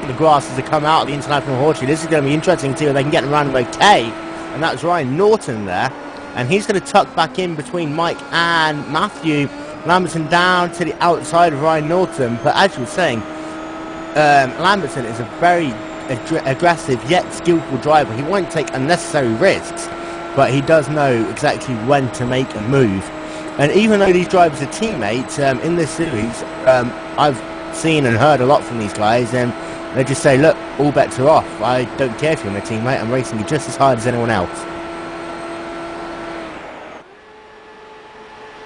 the grass as they come out of the International Horseshoe. This is going to be interesting to see if they can get around them okay. And that's Ryan Norton there. And he's going to tuck back in between Mike and Matthew Lambertson down to the outside of Ryan Norton. But as you were saying, Lambertson is a very aggressive yet skillful driver. He won't take unnecessary risks, but he does know exactly when to make a move. And even though these drivers are teammates in this series, I've seen and heard a lot from these guys, and they just say, look, all bets are off. I don't care if you're my teammate, I'm racing you just as hard as anyone else.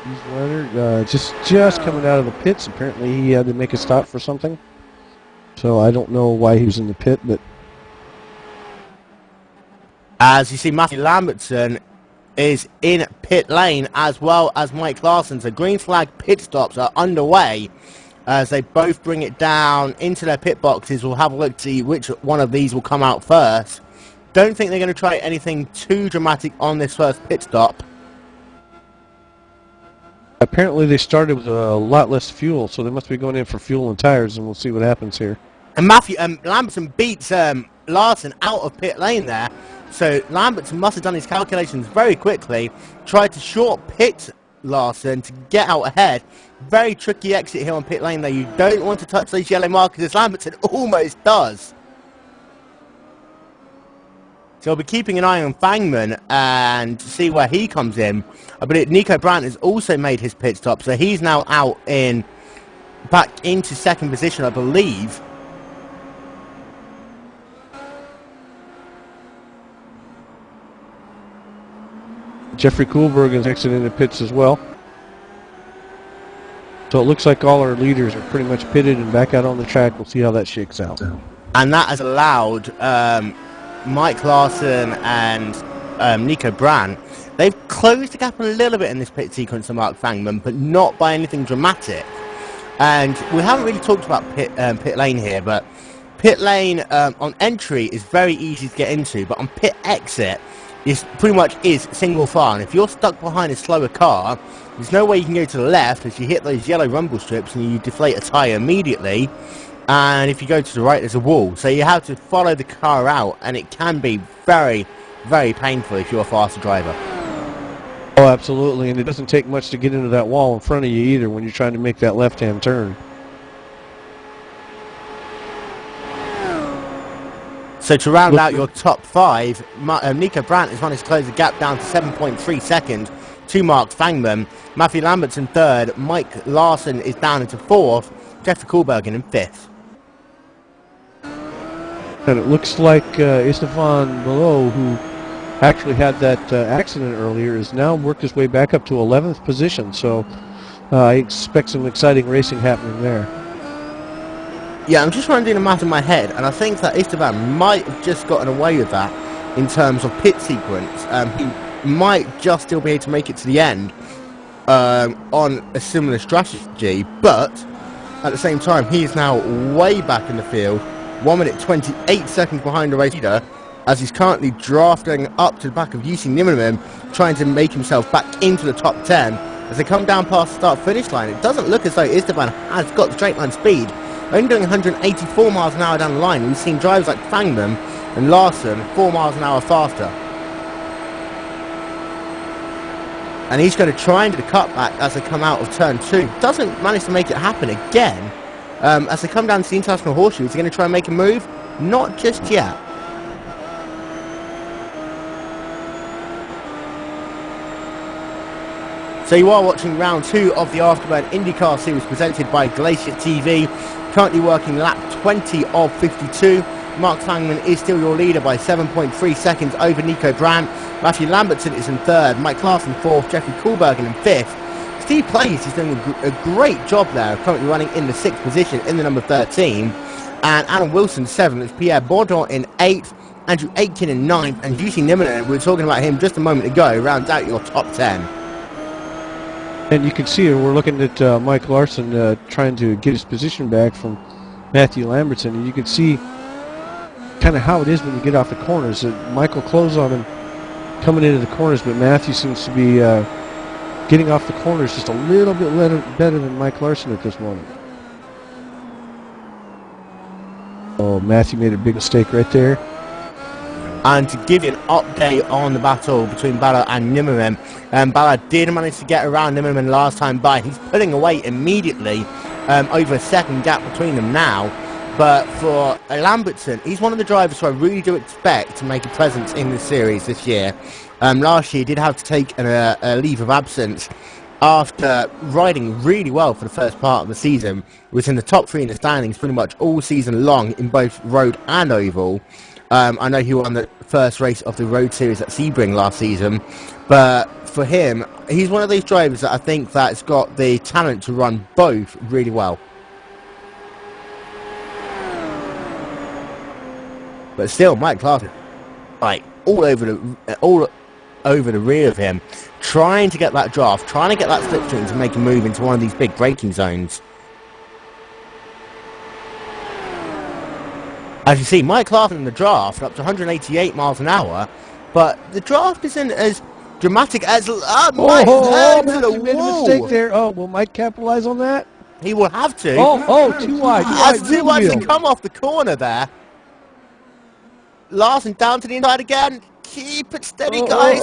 He's Leonard just coming out of the pits. Apparently he had to make a stop for something. So I don't know why he was in the pit, but as you see, Matthew Lambertson is in pit lane as well as Mike Larson. So green flag pit stops are underway as they both bring it down into their pit boxes. We'll have a look to see which one of these will come out first. Don't think they're going to try anything too dramatic on this first pit stop. Apparently they started with a lot less fuel, so they must be going in for fuel and tires, and we'll see what happens here. And Lambertson beats Larson out of pit lane there. So Lambertson must have done his calculations very quickly, tried to short pit Larson to get out ahead. Very tricky exit here on pit lane there. You don't want to touch those yellow markers, as Lambertson almost does. So I'll be keeping an eye on Fangman and see where he comes in. But Nico Brandt has also made his pit stop, so he's now out back into second position, I believe. Jeffrey Koolbergen is exiting the pits as well. So it looks like all our leaders are pretty much pitted and back out on the track. We'll see how that shakes out. And that has allowed Mike Larson and Nico Brandt, they've closed the gap a little bit in this pit sequence to Mark Fangman, but not by anything dramatic. And we haven't really talked about pit lane here, but pit lane on entry is very easy to get into, but on pit exit, it pretty much is single file. And if you're stuck behind a slower car, there's no way you can go to the left as you hit those yellow rumble strips and you deflate a tyre immediately. And if you go to the right, there's a wall. So you have to follow the car out, and it can be very, very painful if you're a faster driver. Oh, absolutely. And it doesn't take much to get into that wall in front of you either when you're trying to make that left-hand turn. So to round out your top 5, Nico Brandt has managed to close the gap down to 7.3 seconds to Mark Fangman. Matthew Lambert's in 3rd, Mike Larson is down into 4th, Jeffrey Kohlbergen in 5th. And it looks like Istvan Below, who actually had that accident earlier, has now worked his way back up to 11th position. So I expect some exciting racing happening there. Yeah, I'm just trying to do the math in my head, and I think that Istvan might have just gotten away with that in terms of pit sequence. He might just still be able to make it to the end on a similar strategy, but at the same time, he is now way back in the field, 1 minute 28 seconds behind the race leader, as he's currently drafting up to the back of UC Nimmerman, trying to make himself back into the top 10. As they come down past the start-finish line, it doesn't look as though Istvan has got the straight line speed. Only doing 184 miles an hour down the line. We've seen drivers like Fangman and Larson 4 miles an hour faster. And he's going to try and do the cutback as they come out of turn 2. Doesn't manage to make it happen again. As they come down to the International Horseshoe, is he going to try and make a move? Not just yet. So you are watching round 2 of the Afterburn IndyCar Series presented by Glacier TV. Currently working lap 20 of 52. Mark Fangman is still your leader by 7.3 seconds over Nico Brandt. Matthew Lambertson is in 3rd, Mike Larson 4th, Jeffrey Kohlbergen in 5th. Steve Place is doing a great job there, currently running in the 6th position in the number 13. And Alan Wilson 7th, Pierre Bourdon in 8th, Andrew Aitken in 9th, and UC Nimmerman, we were talking about him just a moment ago, rounds out your top 10. And you can see we're looking at Mike Larson trying to get his position back from Matthew Lambertson, and you can see kind of how it is when you get off the corners. Michael closed on him coming into the corners, but Matthew seems to be getting off the corners just a little bit better than Mike Larson at this moment. Oh, Matthew made a big mistake right there. And to give you an update on the battle between Ballard and Nimmerman, Ballard did manage to get around Nimmerman last time by. He's pulling away immediately, over a second gap between them now. But for Lambertson, he's one of the drivers who I really do expect to make a presence in the series this year. Last year he did have to take a leave of absence after riding really well for the first part of the season. Was in the top 3 in the standings pretty much all season long in both road and oval. I know he won the first race of the road series at Sebring last season, but for him, he's one of these drivers that I think that's got the talent to run both really well. But still, Mike Clark, like all over the rear of him, trying to get that draft, trying to get that slipstream to make a move into one of these big braking zones. As you see, Mike Larson in the draft up to 188 miles an hour, but the draft isn't as dramatic as Mike made a mistake there. Oh, will Mike capitalize on that? He will have to. Too wide. As too wide to come off the corner there. Larson down to the inside again. Keep it steady, guys.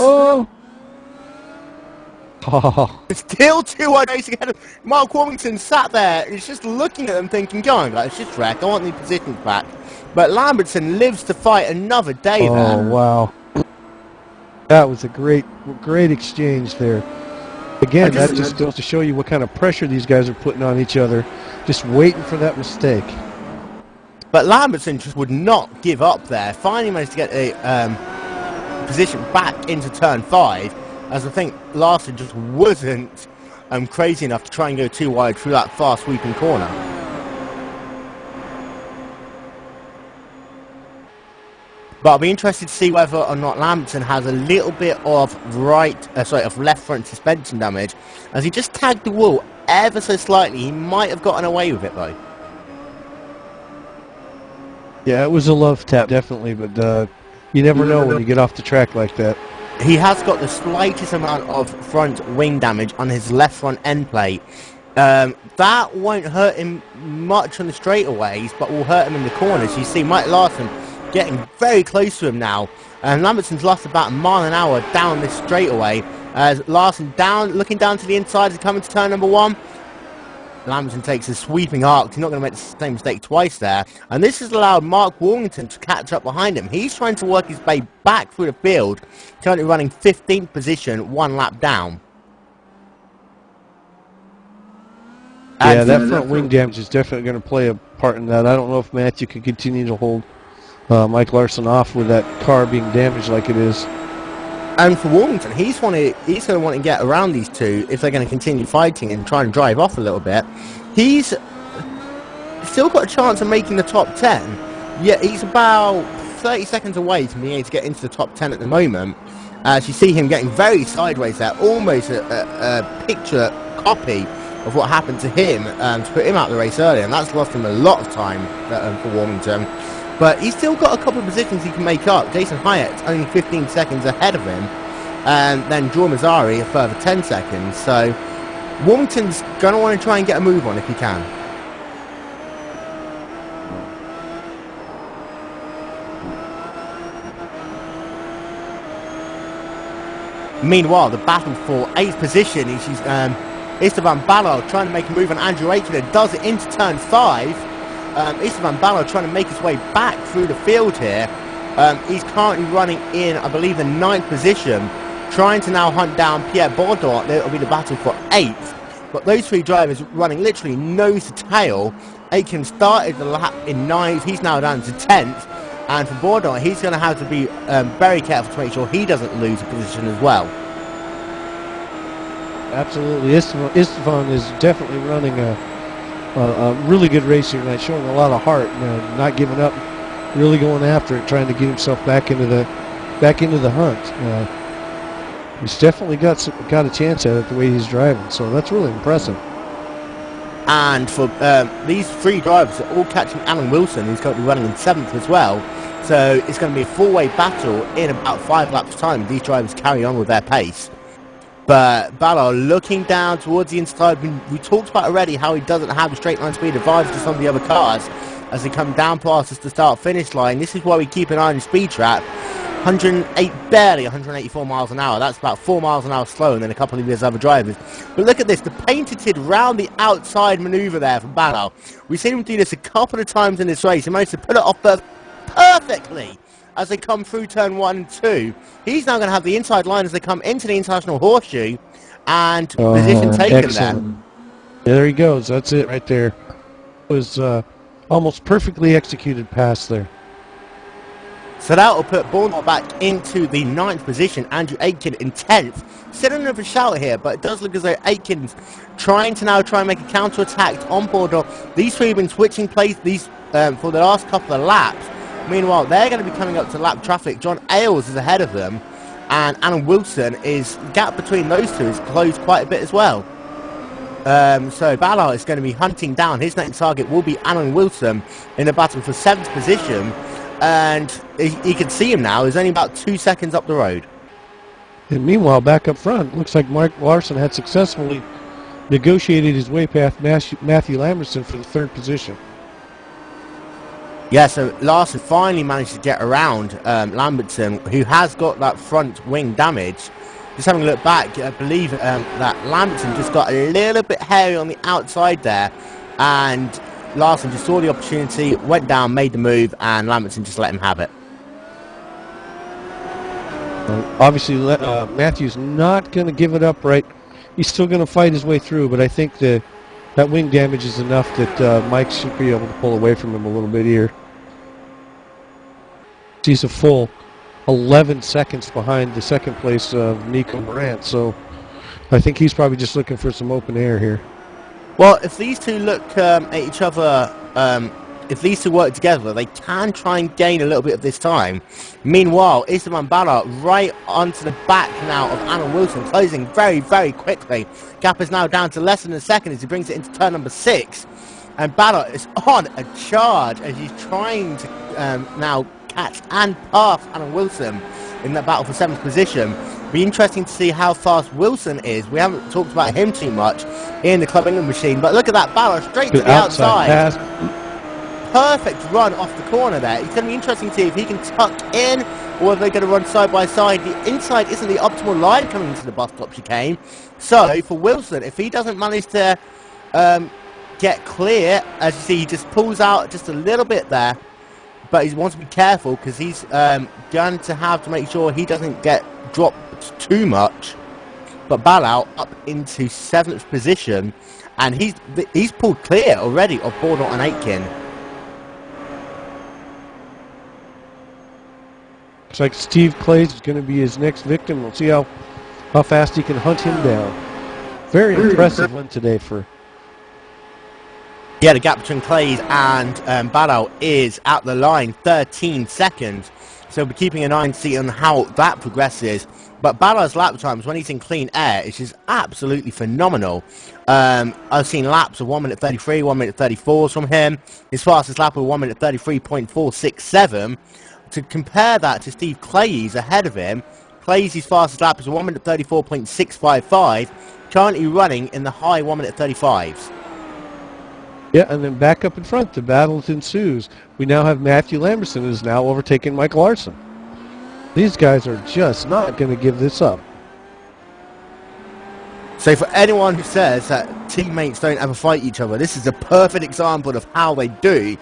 Still too wide racing ahead of Mark Warmington sat there. He's just looking at them thinking, go on, guys, just wreck. I want the positions back. But Lambertson lives to fight another day there. Oh, wow. That was a great exchange there. Again, that just goes to show you what kind of pressure these guys are putting on each other, just waiting for that mistake. But Lambertson just would not give up there. Finally managed to get a position back into turn 5, as I think Larson just wasn't crazy enough to try and go too wide through that fast sweeping corner. But I'll be interested to see whether or not Lambertson has a little bit of left front suspension damage, as he just tagged the wall ever so slightly. He might have gotten away with it though. Yeah, it was a love tap, definitely, but you never know when you get off the track like that. He has got the slightest amount of front wing damage on his left front end plate. That won't hurt him much on the straightaways, but will hurt him in the corners. You see Mike Larson getting very close to him now, and Lambertson's lost about a mile an hour down this straightaway. As Larson looking down to the inside as he comes to turn number 1. Lamberton takes a sweeping arc. He's not going to make the same mistake twice there. And this has allowed Mark Warrington to catch up behind him. He's trying to work his way back through the field, currently running 15th position, 1 lap down. Yeah, that front wing damage is definitely going to play a part in that. I don't know if Matthew can continue to hold Mike Larson off with that car being damaged like it is. And for Warrington, he's going to want to get around these two if they're going to continue fighting and try and drive off a little bit. He's still got a chance of making the top 10. Yeah, he's about 30 seconds away from being able to get into the top 10 at the moment. As you see him getting very sideways there, almost a picture copy of what happened to him to put him out of the race earlier, and that's lost him a lot of time for Warrington. But he's still got a couple of positions he can make up. Jason Hyatt's only 15 seconds ahead of him, and then Joe Mazzari a further 10 seconds. So Warrington's going to want to try and get a move on if he can. Meanwhile, the battle for 8th position is Esteban Ballard trying to make a move on Andrew Aiken, and does it into turn 5. Esteban Ballard trying to make his way back through the field here. He's currently running in, I believe, the 9th position, trying to now hunt down Pierre Baudon. It'll be the battle for 8th. But those three drivers running literally nose to tail. Aiken started the lap in 9th. He's now down to 10th. And for Baudon, he's going to have to be very careful to make sure he doesn't lose a position as well. Absolutely. Esteban is definitely running a really good race here tonight, showing a lot of heart, not giving up, really going after it, trying to get himself back into the hunt. He's definitely got a chance at it the way he's driving, so that's really impressive. And for these three drivers are all catching Alan Wilson, who's currently running in 7th as well. So it's going to be a 4-way battle in about 5 laps' time. These drivers carry on with their pace. But Ballard looking down towards the inside. We talked about already how he doesn't have a straight line speed advantage to some of the other cars as they come down past us to start-finish line. This is why we keep an eye on the speed trap. Barely 184 miles an hour. That's about 4 miles an hour slower than a couple of his other drivers. But look at this, the painted round the outside manoeuvre there from Ballard. We've seen him do this a couple of times in this race. He managed to pull it off perfectly as they come through turn 1 and 2. He's now going to have the inside line as they come into the international horseshoe, and position taken excellent. There. There he goes. That's it right there. It was almost perfectly executed pass there. So that will put Bournemouth back into the 9th position. Andrew Aiken in 10th. Still another shout here, but it does look as though Aiken's trying and make a counter-attack on board. These three have been switching place for the last couple of laps. Meanwhile, they're going to be coming up to lap traffic. John Ailes is ahead of them, and Alan Wilson the gap between those two is closed quite a bit as well. So Ballard is going to be hunting down. His next target will be Alan Wilson in the battle for 7th position, and he can see him now. He's only about 2 seconds up the road. And meanwhile, back up front, looks like Mark Larson had successfully negotiated his way past Matthew Lamberson for the 3rd position. Yeah, so Larson finally managed to get around Lambertson, who has got that front wing damage. Just having a look back, I believe that Lambertson just got a little bit hairy on the outside there, and Larson just saw the opportunity, went down, made the move, and Lambertson just let him have it. Obviously, Matthew's not going to give it up right. He's still going to fight his way through, but I think that wing damage is enough that Mike should be able to pull away from him a little bit here. He's a full 11 seconds behind the 2nd place of Nico Morant, so I think he's probably just looking for some open air here. Well, if these two look at each other, if these two work together, they can try and gain a little bit of this time. Meanwhile, Esteban Ballard right onto the back now of Alan Wilson, closing very, very quickly. Gap is now down to less than a second as he brings it into turn number 6. And Ballard is on a charge as he's trying to now catch and pass Alan Wilson in that battle for 7th position. Be interesting to see how fast Wilson is. We haven't talked about him too much in the Club England machine, but look at that Ballard straight to the outside. Perfect run off the corner there. It's going to be interesting to see if he can tuck in or if they're going to run side by side. The inside isn't the optimal line coming into the bus stop chicane. So for Wilson, if he doesn't manage to get clear. As you see, he just pulls out just a little bit there, but he wants to be careful because he's going to have to make sure he doesn't get dropped too much. But Ballau up into 7th position, and he's pulled clear already of Bornott and Aitken. Looks like Steve Clays is going to be his next victim. We'll see how fast he can hunt him down. Very impressive one today for... Yeah, the gap between Clays and Ballau is at the line, 13 seconds. So we'll be keeping an eye and see on how that progresses. But Ballau's lap times, when he's in clean air, is just absolutely phenomenal. I've seen laps of 1 minute 33, 1 minute 34 from him. His fastest lap of 1 minute 33.467. To compare that to Steve Clays ahead of him, Clays' fastest lap is 1 minute 34.655, currently running in the high 1 minute 35s. Yeah, and then back up in front, the battle ensues. We now have Matthew Lamberson, who's now overtaken Mike Larson. These guys are just not going to give this up. So for anyone who says that teammates don't ever fight each other, this is a perfect example of how they do.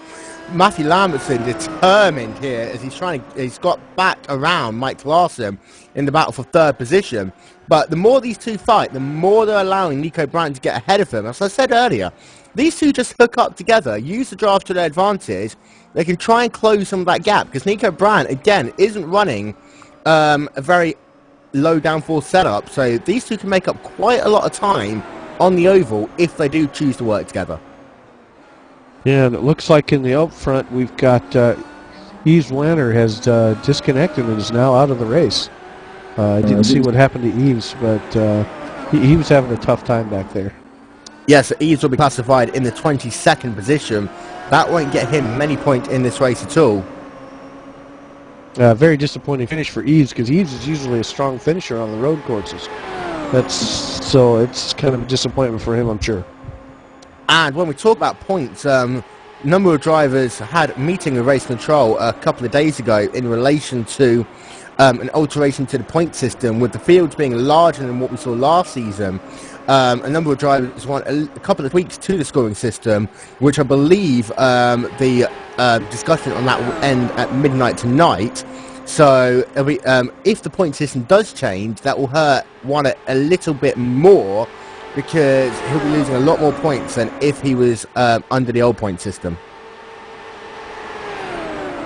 Matthew Lamberson determined here as he's got back around Mike Larson in the battle for 3rd position. But the more these two fight, the more they're allowing Nico Brandt to get ahead of him. As I said earlier, these two just hook up together, use the draft to their advantage. They can try and close some of that gap because Nico Brandt, again, isn't running a very low downforce setup. So these two can make up quite a lot of time on the oval if they do choose to work together. Yeah, and it looks like in the up front we've got Yves Lanner has disconnected and is now out of the race. I didn't see what happened to Yves, but he was having a tough time back there. Yes, Yves will be classified in the 22nd position. That won't get him many points in this race at all. Very disappointing finish for Yves because Yves is usually a strong finisher on the road courses. So it's kind of a disappointment for him, I'm sure. And when we talk about points, a number of drivers had a meeting with race control a couple of days ago in relation to an alteration to the point system, with the fields being larger than what we saw last season. A number of drivers want a couple of tweaks to the scoring system, which I believe the discussion on that will end at midnight tonight. So if the point system does change, that will hurt Warner a little bit more, because he'll be losing a lot more points than if he was under the old point system.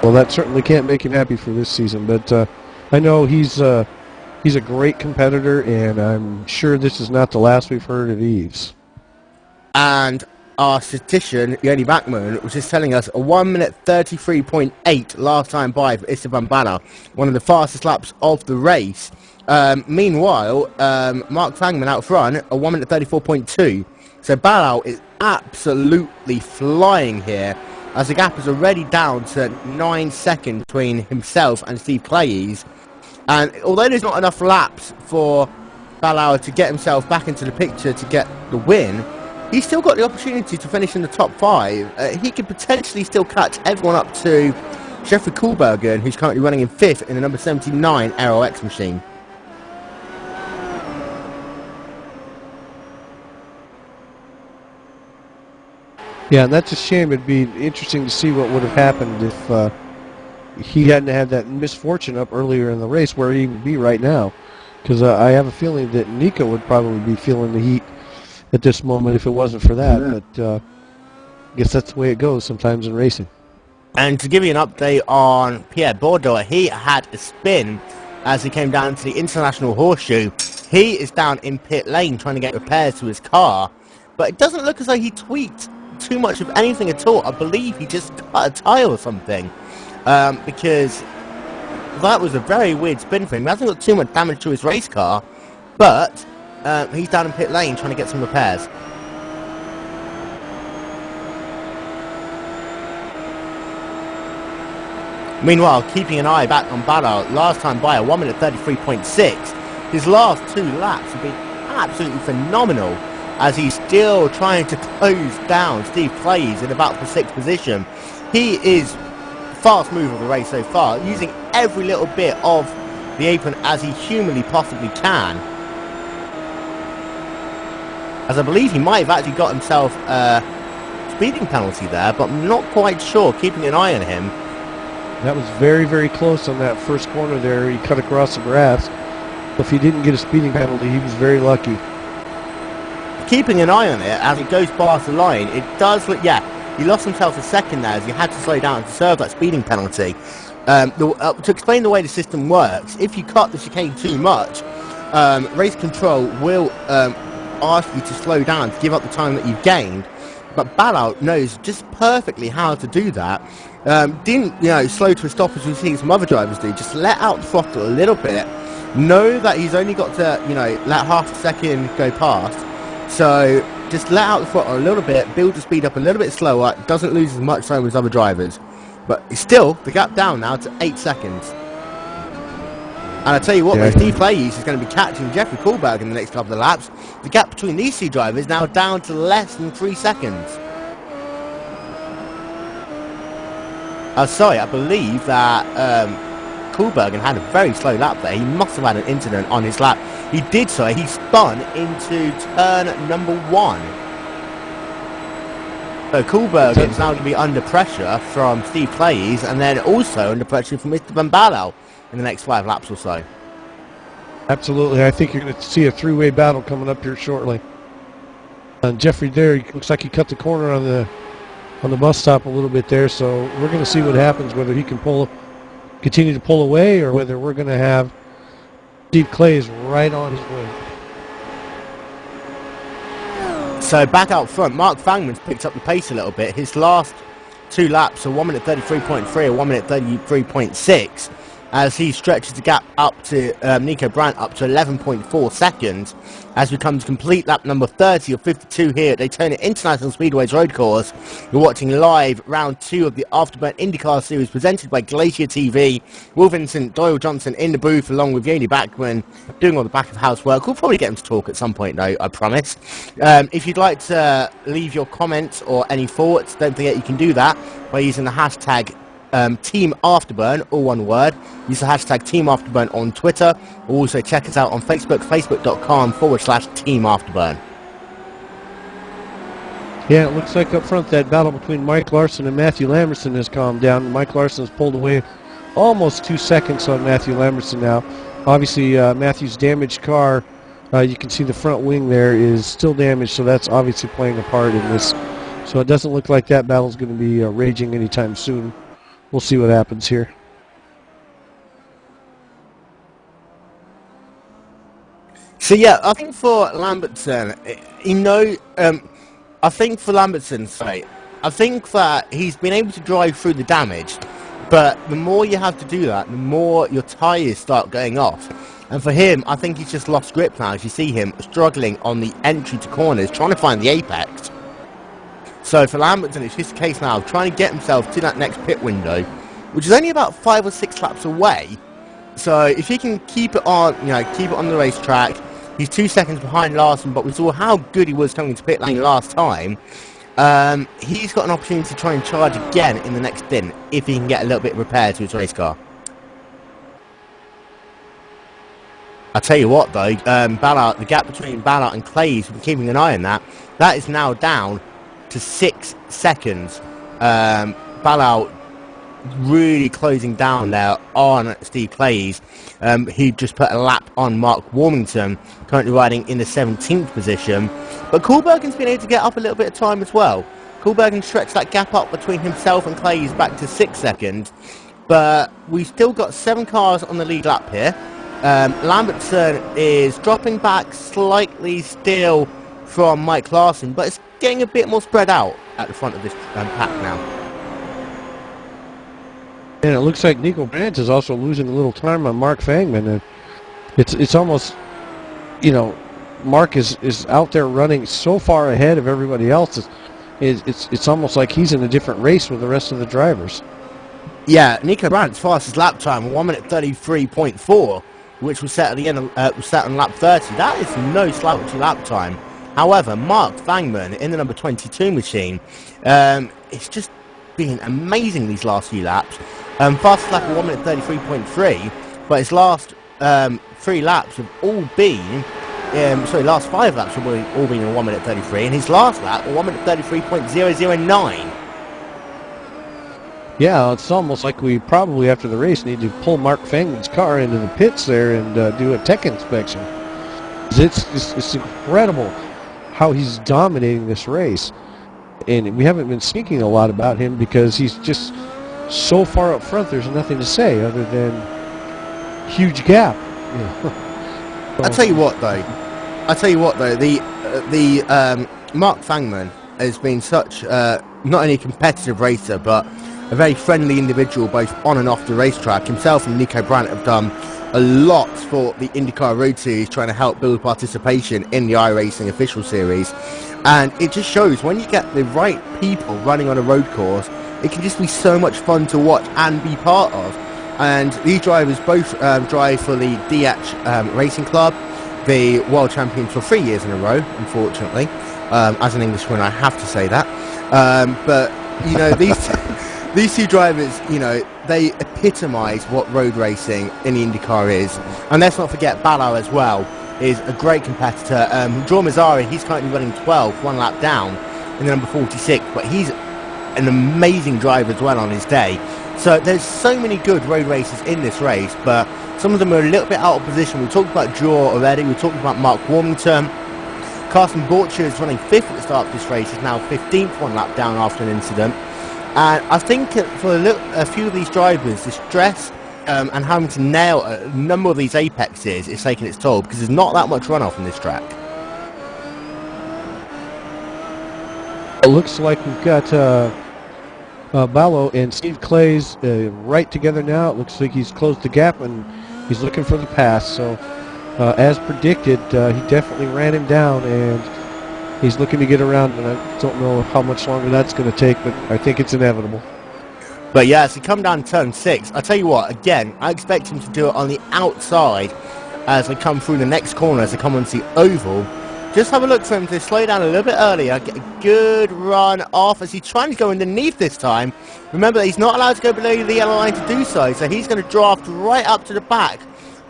Well, that certainly can't make him happy for this season, but I know he's a great competitor, and I'm sure this is not the last we've heard of Yves. And our statistician, Yoni Bachman, was just telling us a 1 minute 33.8 last time by for Esteban Ballau, one of the fastest laps of the race. Meanwhile, Mark Fangman out front, a 1 minute 34.2. So Ballau is absolutely flying here, as the gap is already down to 9 seconds between himself and Steve Clays. And although there's not enough laps for Ballau to get himself back into the picture to get the win, he's still got the opportunity to finish in the top 5. He could potentially still catch everyone up to Jeffrey Kohlberger, who's currently running in 5th in the number 79 Aero X machine. Yeah, and that's a shame. It'd be interesting to see what would have happened if he hadn't had that misfortune up earlier in the race, where he would be right now. Because I have a feeling that Nico would probably be feeling the heat at this moment if it wasn't for that. Yeah. But I guess that's the way it goes sometimes in racing. And to give you an update on Pierre Bourdais, he had a spin as he came down to the International Horseshoe. He is down in pit lane trying to get repairs to his car, but it doesn't look as though he tweaked too much of anything at all. I believe he just cut a tire or something, because that was a very weird spin for him. He hasn't got too much damage to his race car, but he's down in pit lane trying to get some repairs. Meanwhile, keeping an eye back on Ballau, last time by a 1 minute 33.6. His last 2 laps have been absolutely phenomenal, as he's still trying to close down Steve Clays in about the 6th position. He is fast mover of the race so far, using every little bit of the apron as he humanly possibly can. As I believe he might have actually got himself speeding penalty there, but I'm not quite sure, keeping an eye on him. That was very, very close on that first corner there. He cut across the grass. If he didn't get a speeding penalty, he was very lucky. Keeping an eye on it as it goes past the line, it does look, yeah, he lost himself a second there as he had to slow down to serve that speeding penalty. To explain the way the system works, if you cut the chicane too much, race control will ask you to slow down to give up the time that you've gained. But Ballout knows just perfectly how to do that. Didn't slow to a stop as we've seen some other drivers do. Just let out the throttle a little bit. Know that he's only got to let half a second go past. So just let out the throttle a little bit, build the speed up a little bit slower. Doesn't lose as much time as other drivers. But still, the gap down now to 8 seconds. And I tell you what, Steve Claeys is going to be catching Jeffrey Kohlberg in the next couple of laps. The gap between these two drivers now down to less than 3 seconds. Sorry, I believe that Kohlberg had a very slow lap there. He must have had an incident on his lap. He did so. He spun into turn number 1. So Kohlberg is now going to be under pressure from Steve Claeys, and then also under pressure from Mr. Van Baarle in the next 5 laps or so. Absolutely. I think you're going to see a three-way battle coming up here shortly. And Jeffrey there, looks like he cut the corner on the bus stop a little bit there, so we're going to see what happens, whether he can continue to pull away, or whether we're going to have Steve Claeys right on his way. So back out front, Mark Fangman's picked up the pace a little bit. His last 2 laps are 1 minute 33.3 or 1 minute 33.6 as he stretches the gap up to Nico Brandt up to 11.4 seconds as we come to complete lap number 30 of 52 here at Daytona International Speedway's road course. You're watching live round 2 of the Afterburn IndyCar series presented by Glacier TV. Will Vincent, Doyle Johnson in the booth along with Yoni Backman doing all the back of house work. We'll probably get him to talk at some point though, I promise. If you'd like to leave your comments or any thoughts, don't forget you can do that by using the hashtag Team Afterburn, all one word. Use the hashtag Team Afterburn on Twitter. Also check us out on Facebook, facebook.com/Team Afterburn. Yeah, it looks like up front that battle between Mike Larson and Matthew Lamberson has calmed down. Mike Larson has pulled away almost 2 seconds on Matthew Lamberson now. Obviously, Matthew's damaged car, you can see the front wing there is still damaged, so that's obviously playing a part in this. So it doesn't look like that battle is going to be raging anytime soon. We'll see what happens here. So yeah, I think for Lambertson, I think for Lambertson's sake, I think that he's been able to drive through the damage, but the more you have to do that, the more your tyres start going off. And for him, I think he's just lost grip now, as you see him struggling on the entry to corners, trying to find the apex. So for Lambertson, it's just a case now of trying to get himself to that next pit window, which is only about 5 or 6 laps away. So if he can keep it on, keep it on the racetrack, he's 2 seconds behind Larson, but we saw how good he was coming to pit lane last time. He's got an opportunity to try and charge again in the next stint if he can get a little bit of repair to his race car. I'll tell you what though, the gap between Ballard and Claeys, we've been keeping an eye on that is now down to 6 seconds. Ballard really closing down there on Steve Claeys. He just put a lap on Mark Warmington, currently riding in the 17th position. But Kohlbergen's been able to get up a little bit of time as well. Kohlbergen stretched that gap up between himself and Claeys back to 6 seconds. But we've still got 7 cars on the lead lap here. Lambertson is dropping back slightly still from Mike Larson, but it's getting a bit more spread out at the front of this pack now. And it looks like Nico Brandt is also losing a little time on Mark Fangman. And it's almost, Mark is out there running so far ahead of everybody else. It's almost like he's in a different race with the rest of the drivers. Yeah, Nico Brandt's fastest lap time, 1 minute 33.4, which was set at the end was set on lap 30. That is no slouchy lap time. However, Mark Fangman in the number 22 machine, it's just been amazing these last few laps. Fastest lap of 1 minute 33.3, but his last 3 laps have all been last 5 laps have all been in 1 minute 33, and his last lap, 1 minute 33.009. Yeah, it's almost like we probably, after the race, need to pull Mark Fangman's car into the pits there and do a tech inspection. It's incredible how he's dominating this race. And we haven't been speaking a lot about him because he's just so far up front, there's nothing to say other than huge gap. Yeah. I'll tell you what, though. The Mark Fangman has been such not only a competitive racer, but a very friendly individual, both on and off the racetrack. Himself and Nico Brandt have done a lot for the Indycar Road Series, trying to help build participation in the iRacing official series. And it just shows when you get the right people running on a road course, it can just be so much fun to watch and be part of. And these drivers both drive for the DH Racing Club, the world champions for 3 years in a row, unfortunately. As an Englishman, I have to say that. But, you know, these two drivers, you know, they epitomise what road racing in the IndyCar is. And let's not forget Ballard as well is a great competitor. Joe Mazzari, he's currently running 12th, 1 lap down in the number 46, but he's an amazing driver as well on his day. So there's so many good road racers in this race, but some of them are a little bit out of position. We talked about Joe already, we talked about Mark Warmington. Carsten Borcher is running 5th at the start of this race, is now 15th, 1 lap down after an incident. And I think for a few of these drivers, the stress and having to nail a number of these apexes is taking its toll, because there's not that much runoff in this track. It looks like we've got Ballo and Steve Clays right together now. It looks like he's closed the gap and he's looking for the pass. So as predicted, he definitely ran him down, and he's looking to get around, and I don't know how much longer that's going to take, but I think it's inevitable. But yeah, as he come down turn 6, I'll tell you what, again, I expect him to do it on the outside as they come through the next corner, as they come onto the oval. Just have a look for him to slow down a little bit earlier, get a good run off as he's trying to go underneath this time. Remember that he's not allowed to go below the yellow line to do so, so he's going to draft right up to the back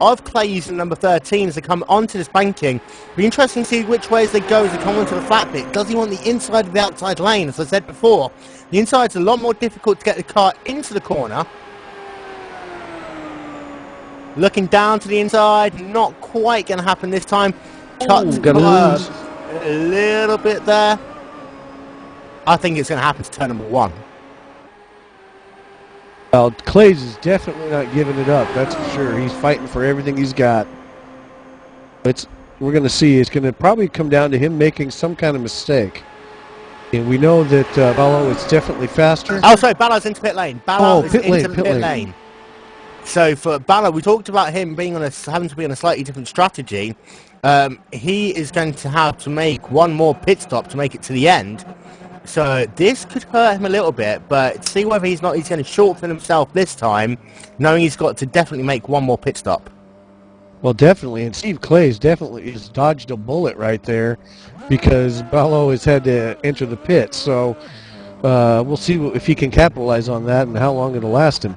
of Clays and number 13 as they come onto this banking. Be interesting to see which ways they go as they come onto the flat bit. Does he want the inside of the outside lane? As I said before, the inside's a lot more difficult to get the car into the corner. Looking down to the inside, not quite going to happen this time. Cut a little bit there. I think it's going to happen to turn number 1. Well, Clays is definitely not giving it up, that's for sure. He's fighting for everything he's got. We're going to see. It's going to probably come down to him making some kind of mistake. And we know that Ballo is definitely faster. Oh, sorry, Ballo's into pit lane. Ballo is into pit lane. So for Ballo, we talked about him being having to be on a slightly different strategy. He is going to have to make one more pit stop to make it to the end. So this could hurt him a little bit, but see whether he's going to shorten himself this time, knowing he's got to definitely make one more pit stop. Well, definitely, and Steve Clays definitely has dodged a bullet right there, because Ballo has had to enter the pit. So we'll see if he can capitalize on that and how long it'll last him.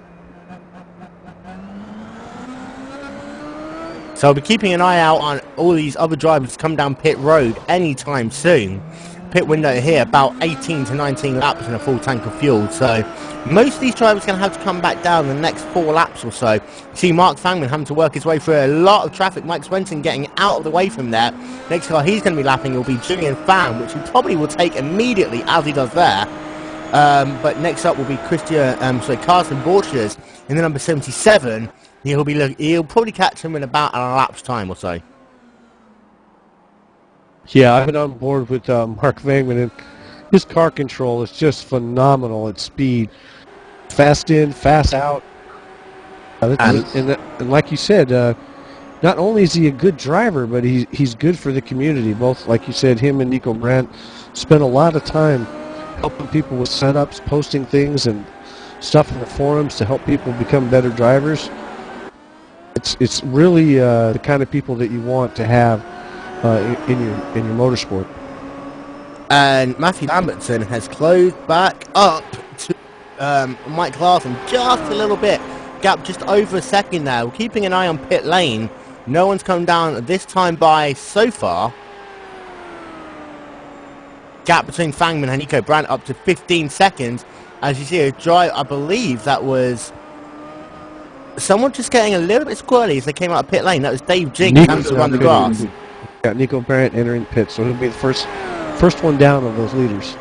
So I'll be keeping an eye out on all these other drivers to come down pit road anytime soon. Pit window here, about 18 to 19 laps and a full tank of fuel. So most of these drivers are going to have to come back down in the next 4 laps or so. See Mark Fangman having to work his way through a lot of traffic. Mike Swenson getting out of the way from there. Next car he's going to be lapping will be Julian Pham, which he probably will take immediately as he does there. But next up will be Carsten Borchers in the number 77. He'll probably catch him in about a lap's time or so. Yeah, I've been on board with Mark Vangman, and his car control is just phenomenal at speed. Fast in, fast out. And like you said, not only is he a good driver, but he's good for the community. Both, like you said, him and Nico Brandt spent a lot of time helping people with setups, posting things and stuff in the forums to help people become better drivers. It's really the kind of people that you want to have in your motorsport. And Matthew Lambertson has closed back up to Mike Larson just a little bit. Gap just over a second now. We're keeping an eye on pit lane No one's come down this time by so far. Gap between Fangman and Nico Brandt up to 15 seconds. As you see a drive, I believe that was someone just getting a little bit squirrely as they came out of pit lane. That was Dave Jinks having to run the grass. Got Nico Brandt entering pit, so he'll be the first one down of those leaders.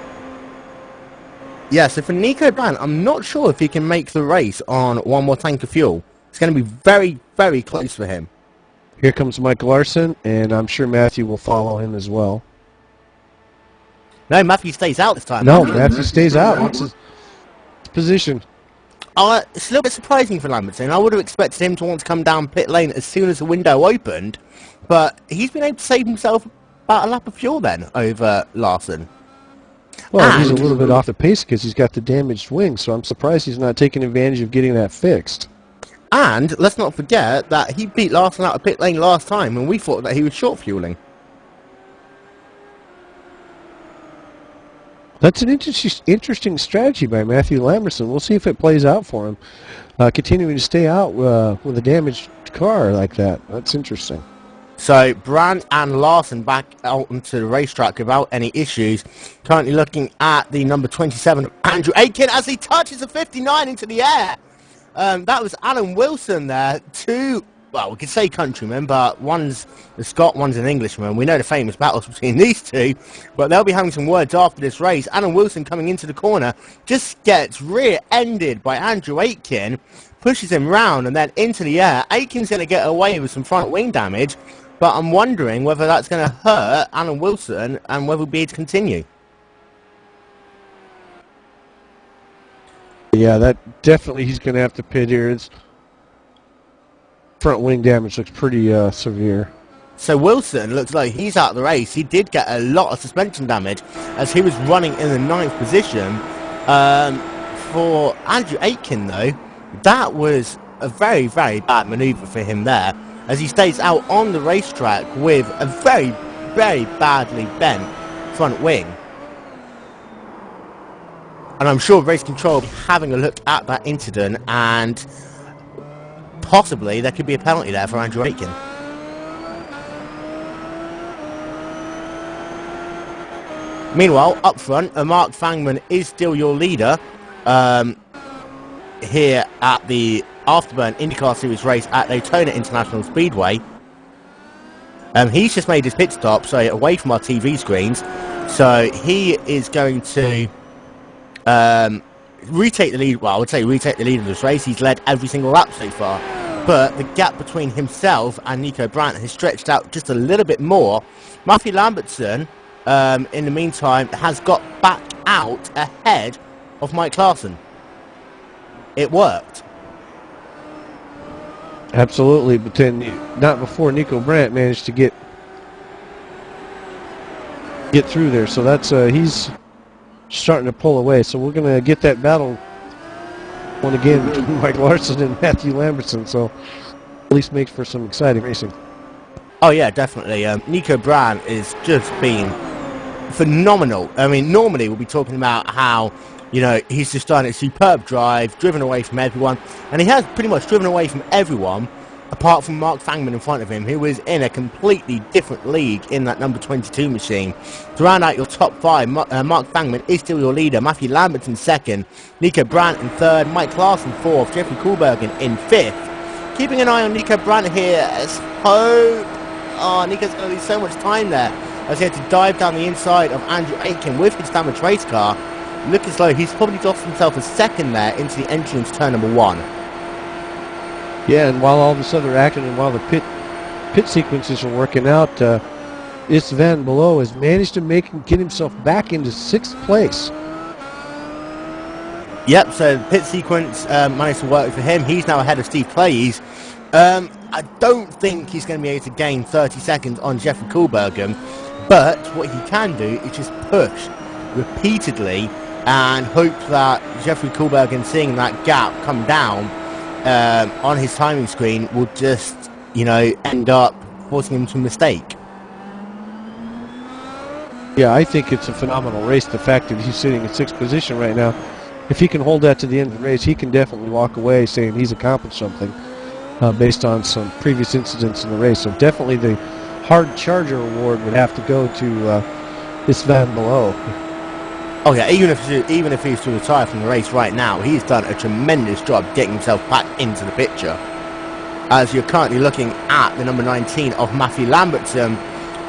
Yeah, so for Nico Brandt, I'm not sure if he can make the race on one more tank of fuel. It's going to be very, very close for him. Here comes Mike Larson, and I'm sure Matthew will follow him as well. No, Matthew stays out this time. No, Matthew stays out. What's his position? It's a little bit surprising for Lambertson. I would have expected him to want to come down pit lane as soon as the window opened, but he's been able to save himself about a lap of fuel then over Larson. Well, he's a little bit off the pace because he's got the damaged wing, so I'm surprised he's not taking advantage of getting that fixed. And let's not forget that he beat Larson out of pit lane last time, and we thought that he was short fueling. That's an interesting strategy by Matthew Lambertson. We'll see if it plays out for him. Continuing to stay out with a damaged car like that. That's interesting. So Brandt and Larson back out onto the racetrack without any issues. Currently looking at the number 27, Andrew Aitken, as he touches the 59 into the air. That was Alan Wilson there. Two, well, we could say countrymen, but one's a Scot, one's an Englishman. We know the famous battles between these two, but they'll be having some words after this race. Alan Wilson coming into the corner just gets rear-ended by Andrew Aitken, pushes him round and then into the air. Aitken's going to get away with some front wing damage, but I'm wondering whether that's going to hurt Alan Wilson and whether he'll be able to continue. Yeah, that definitely he's going to have to pit here. It's front wing damage looks pretty severe. So Wilson looks like he's out of the race. He did get a lot of suspension damage as he was running in the 9th position. For Andrew Aitken, though, that was a very, very bad manoeuvre for him there, as he stays out on the racetrack with a very, very badly bent front wing. And I'm sure Race Control will be having a look at that incident, and possibly there could be a penalty there for Andrew Aitken. Meanwhile, up front, Mark Fangman is still your leader here at the Afterburn IndyCar Series race at Daytona International Speedway. He's just made his pit stop, so away from our TV screens. So he is going to retake the lead. Well, I would say retake the lead of this race. He's led every single lap so far, but the gap between himself and Nico Brandt has stretched out just a little bit more. Matthew Lambertson, in the meantime, has got back out ahead of Mike Larson. It worked. Absolutely, but then not before Nico Brandt managed to get through there. So that's he's starting to pull away. So we're going to get that battle one again between Mike Larson and Matthew Lambertson. So at least makes for some exciting racing. Oh yeah, definitely. Nico Brandt is just been phenomenal. I mean, normally we'll be talking about how, you know, he's just done a superb drive, driven away from everyone, and he has pretty much driven away from everyone apart from Mark Fangman in front of him, who was in a completely different league in that number 22 machine. To round out your top 5, Mark Fangman is still your leader, Matthew Lambertson second, Nico Brandt in third, Mike Larson fourth, Jeffrey Koolbergen in fifth. Keeping an eye on Nico Brandt here as hope. Oh, Nico's going to lose so much time there as he had to dive down the inside of Andrew Aitken with his damaged race car. Look as though he's probably lost himself a second there into the entry into turn number 1. Yeah, and while all this other action and while the pit sequences are working out, Istvan below has managed to get himself back into 6th place. Yep, so the pit sequence managed to work for him. He's now ahead of Steve Clays. I don't think he's going to be able to gain 30 seconds on Jeffrey Koolbergen, but what he can do is just push repeatedly and hope that Jeffrey Koolbergen, seeing that gap come down on his timing screen, will just, you know, end up forcing him to mistake. Yeah, I think it's a phenomenal race. The fact that he's sitting in 6th position right now, if he can hold that to the end of the race, he can definitely walk away saying he's accomplished something. based on some previous incidents in the race. So definitely the hard charger award would have to go to Istvan Below. Oh yeah, even if he's to retire from the race right now, he's done a tremendous job getting himself back into the picture. As you're currently looking at the number 19 of Matthew Lambertson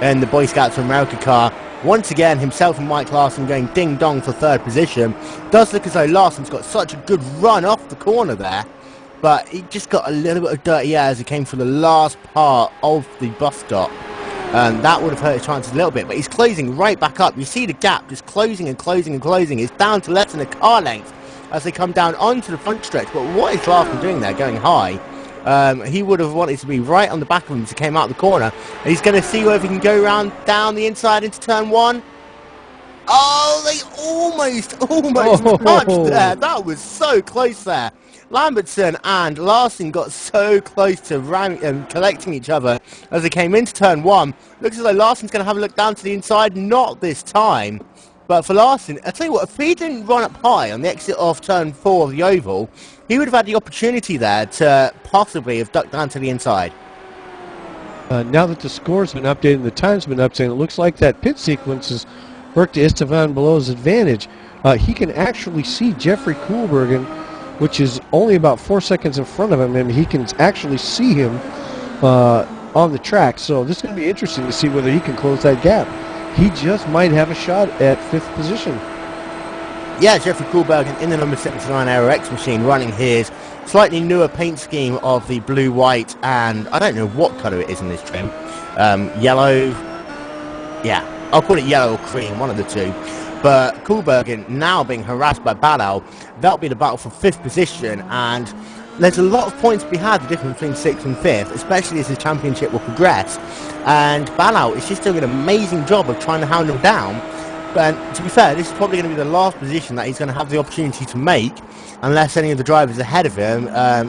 in the Boy Scouts of America car. Once again, himself and Mike Larson going ding-dong for third position. Does look as though Larson's got such a good run off the corner there, but he just got a little bit of dirty air as he came through the last part of the bus stop. That would have hurt his chances a little bit, but he's closing right back up. You see the gap just closing and closing and closing. It's down to less than a car length as they come down onto the front stretch. But what is Larson doing there, going high? He would have wanted to be right on the back of him as he came out the corner. And he's going to see whether he can go around down the inside into turn one. Oh, they almost touched there. That was so close there. Lambertson and Larson got so close to collecting each other as they came into turn one. Looks as though Larson's going to have a look down to the inside. Not this time. But for Larson, I tell you what, if he didn't run up high on the exit of turn 4 of the oval, he would have had the opportunity there to possibly have ducked down to the inside. Now that the score's been updated and the time's been updated, it looks like that pit sequence has worked to Istvan Below's advantage. He can actually see Jeffrey Koolbergen, which is only about 4 seconds in front of him, and he can actually see him on the track. So this is going to be interesting to see whether he can close that gap. He just might have a shot at 5th position. Yeah, Jeffrey Koolbergen in the number 79 Aero X machine, running his slightly newer paint scheme of the blue, white, and I don't know what colour it is in this trim. Yellow. Yeah, I'll call it yellow or cream, one of the two. But Koolbergen now being harassed by Balal, that'll be the battle for 5th position, and there's a lot of points to be had, the difference between 6th and 5th, especially as the championship will progress. And Balal is just doing an amazing job of trying to hound him down. But to be fair, this is probably going to be the last position that he's going to have the opportunity to make, unless any of the drivers ahead of him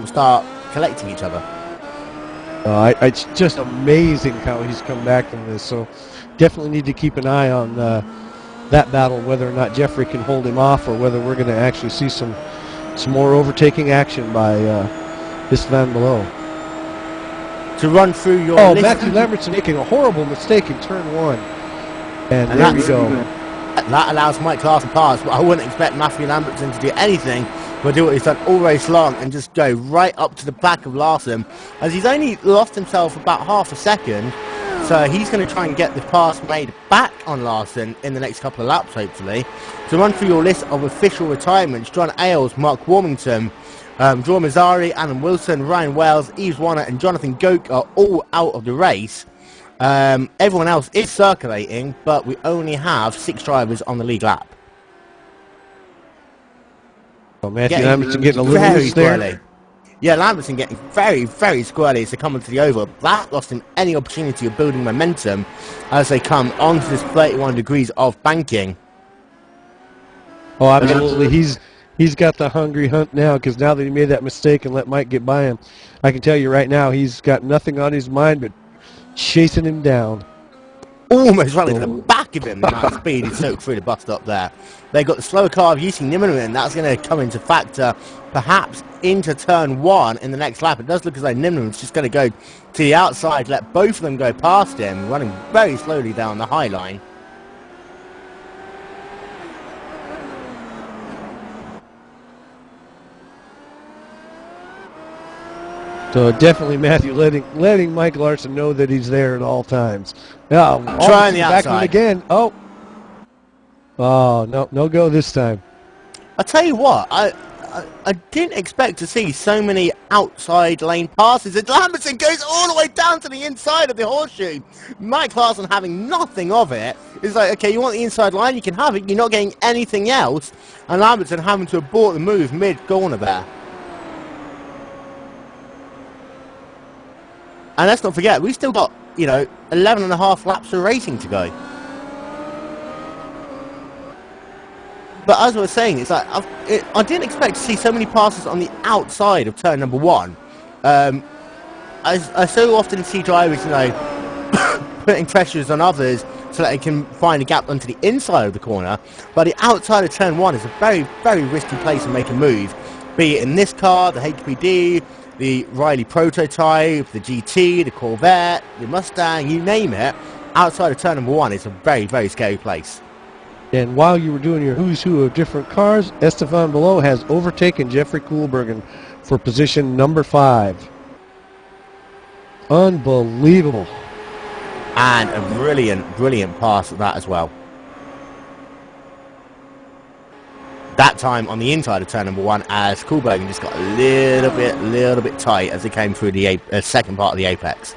start collecting each other. It's just amazing how he's come back from this, so definitely need to keep an eye on that battle, whether or not Jeffrey can hold him off, or whether we're going to actually see some more overtaking action by Istvan Below. To run through your list. Matthew Lambertson making a horrible mistake in turn 1. And there we go. That allows Mike Larson pass, but I wouldn't expect Matthew Lambertson to do anything but do what he's done all race long and just go right up to the back of Larson, as he's only lost himself about half a second. So he's going to try and get the pass made back on Larson in the next couple of laps, hopefully. To run through your list of official retirements, John Ailes, Mark Warmington, Drew Mazzari, Alan Wilson, Ryan Wells, Yves Warner and Jonathan Goke are all out of the race. Everyone else is circulating, but we only have 6 drivers on the lead lap. Matthew Lambertson getting a little loose there. Yeah, Lambertson getting very, very squirrely as they come onto the oval. That lost him any opportunity of building momentum as they come onto this 31 degrees of banking. Oh, absolutely. He's got the hungry hunt now, because now that he made that mistake and let Mike get by him, I can tell you right now he's got nothing on his mind but chasing him down. Almost running to the back of him, the amount of speed he took through the bus stop there. They've got the slower car of Jussi Nimmerman. That's going to come into factor perhaps into turn 1 in the next lap. It does look as though Nimmerman's just going to go to the outside, let both of them go past him, running very slowly down the high line. So definitely Matthew letting Mike Larson know that he's there at all times. Yeah, trying the outside again. Oh, no go this time. I tell you what, I didn't expect to see so many outside lane passes. And Lambertson goes all the way down to the inside of the horseshoe. Mike Larson having nothing of it. It's like, okay, you want the inside line, you can have it. You're not getting anything else. And Lambertson having to abort the move mid-corner there. And let's not forget, we've still got, 11 and a half laps of racing to go. But as I was saying, it's like I didn't expect to see so many passes on the outside of turn number 1. I so often see drivers, putting pressures on others so that they can find a gap onto the inside of the corner. But the outside of turn 1 is a very, very risky place to make a move. be it in this car, the HPD, the Riley prototype, the GT, the Corvette, the Mustang, you name it. Outside of turn number 1, it's a very, very scary place. And while you were doing your who's who of different cars, Esteban Below has overtaken Jeffrey Koolbergen for position number 5. Unbelievable. And a brilliant, brilliant pass at that as well. That time on the inside of turn number 1, as Koolbergen just got a little bit tight as he came through the second part of the apex.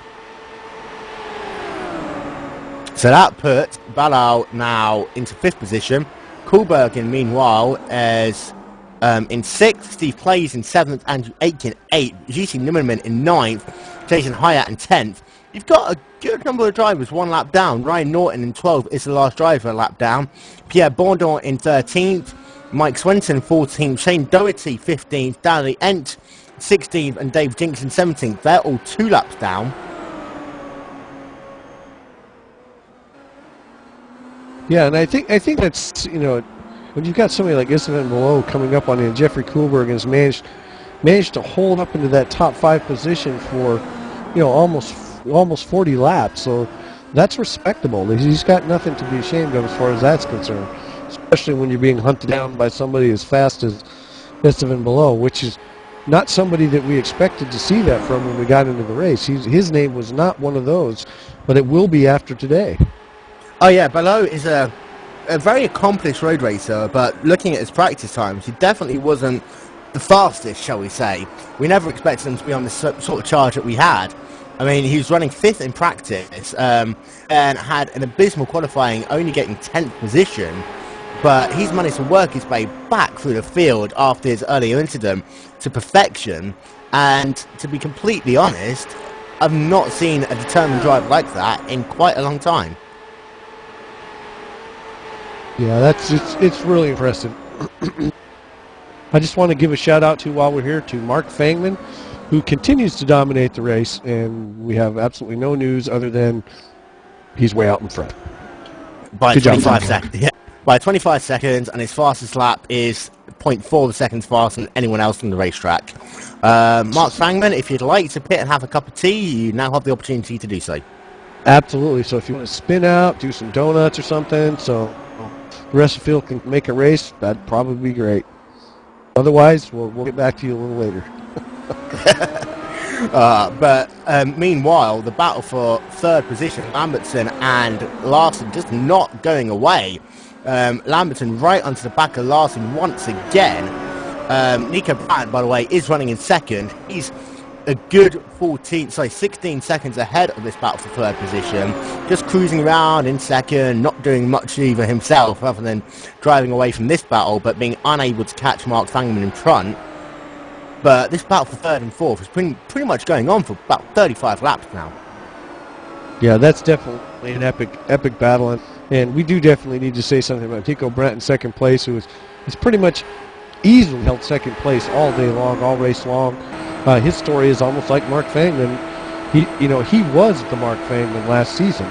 So that put Balao now into 5th position. Koolbergen, meanwhile, is in 6th. Steve Plays in 7th. Andrew Aitken 8th. GC Nimmerman in 9th. Jason Hyatt in 10th. You've got a good number of drivers 1 lap down. Ryan Norton in 12th is the last driver a lap down. Pierre Bondon in 13th. Mike Swenson 14th. Shane Doherty 15th. Danny Ent 16th. And Dave Jinks in 17th. They're all 2 laps down. Yeah, and I think that's, you know, when you've got somebody like Esteban Below coming up on you, and Jeffrey Koolbergen has managed to hold up into that top 5 position for, you know, almost 40 laps. So that's respectable. He's got nothing to be ashamed of as far as that's concerned, especially when you're being hunted down by somebody as fast as Esteban Below, which is not somebody that we expected to see that from when we got into the race. His name was not one of those, but it will be after today. Oh yeah, Below is a very accomplished road racer, but looking at his practice times, he definitely wasn't the fastest, shall we say. We never expected him to be on the sort of charge that we had. I mean, he was running 5th in practice and had an abysmal qualifying, only getting 10th position, but he's managed to work his way back through the field after his earlier incident to perfection, and to be completely honest, I've not seen a determined driver like that in quite a long time. Yeah, it's really impressive. I just want to give a shout out to, while we're here, to Mark Fangman, who continues to dominate the race, and we have absolutely no news other than he's way out in front. By 25 seconds. Yeah, by 25 seconds, and his fastest lap is 0.4 seconds faster than anyone else on the racetrack. Mark Fangman, if you'd like to pit and have a cup of tea, you now have the opportunity to do so. Absolutely. So if you want to spin out, do some donuts or something, so the rest of the field can make a race, that'd probably be great. Otherwise, we'll get back to you a little later. But meanwhile, the battle for 3rd position, Lambertson and Larson just not going away. Lambertson right onto the back of Larson once again. Nico Brandt, by the way, is running in 2nd. He's a good 16 seconds ahead of this battle for 3rd position, just cruising around in 2nd, not doing much either himself other than driving away from this battle, but being unable to catch Mark Fangman in front. But this battle for 3rd and 4th is pretty much going on for about 35 laps now. Yeah, that's definitely an epic battle, and we do definitely need to say something about Nico Brandt in 2nd place, who is pretty much easily held 2nd place all day long, all race long. His story is almost like Mark Fangman. He was the Mark Fangman last season,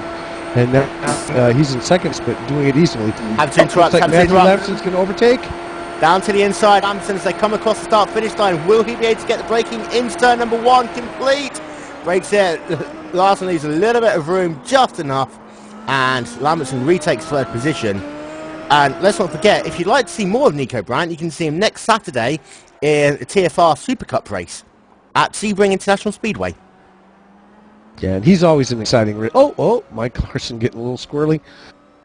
and now he's in 2nd, but doing it easily. Have to interrupt. Looks like Matthew Lambertson's going to overtake. Down to the inside, Lambertson as they come across the start-finish line. Will he be able to get the braking into turn number 1 complete? Breaks it. Larson leaves a little bit of room, just enough, and Lambertson retakes 3rd position. And let's not forget, if you'd like to see more of Nico Brandt, you can see him next Saturday in the TFR Super Cup race at Sebring International Speedway. Yeah, and he's always an exciting race. Oh, Mike Larson getting a little squirrely.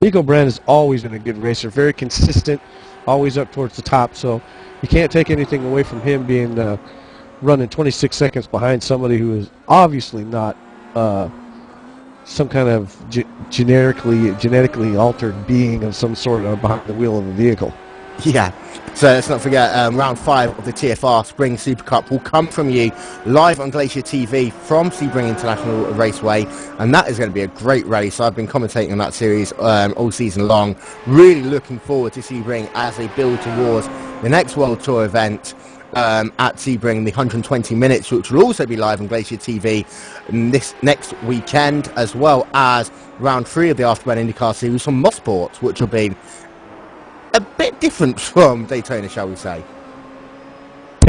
Nico Brandt has always been a good racer, very consistent, always up towards the top, so you can't take anything away from him being running 26 seconds behind somebody who is obviously not some kind of genetically altered being of some sort behind the wheel of a vehicle. Yeah, so let's not forget, round 5 of the TFR Spring Super Cup will come from you live on Glacier TV from Sebring International Raceway, and that is going to be a great race. I've been commentating on that series all season long. Really looking forward to Sebring as they build towards the next World Tour event at Sebring, the 120 minutes, which will also be live on Glacier TV this next weekend, as well as round 3 of the Afterburn IndyCar series from Mosport, which will be a bit different from Daytona, shall we say.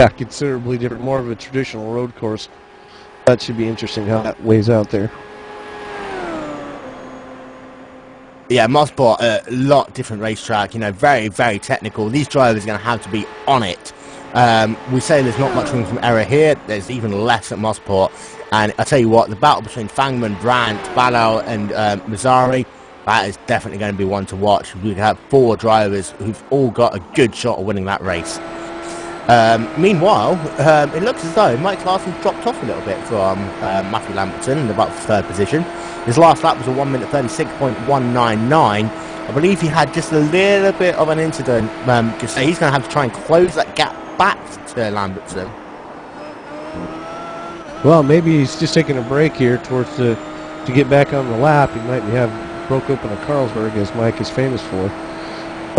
Yeah, considerably different. More of a traditional road course. That should be interesting how that weighs out there. Yeah, Mosport, a lot different racetrack, very, very technical. These drivers are going to have to be on it. We say there's not much room for error here. There's even less at Mosport. And I tell you what, the battle between Fangman, Brandt, Ballau, and Mazzari, that is definitely going to be one to watch. We have 4 drivers who've all got a good shot of winning that race. Meanwhile, it looks as though Mike Larson dropped off a little bit from Matthew Lamberton in about 3rd position. His last lap was a 1 minute 36.199. I believe he had just a little bit of an incident. So he's going to have to try and close that gap back to Lamberton. Well, maybe he's just taking a break here to get back on the lap. He might have broke open a Carlsberg, as Mike is famous for.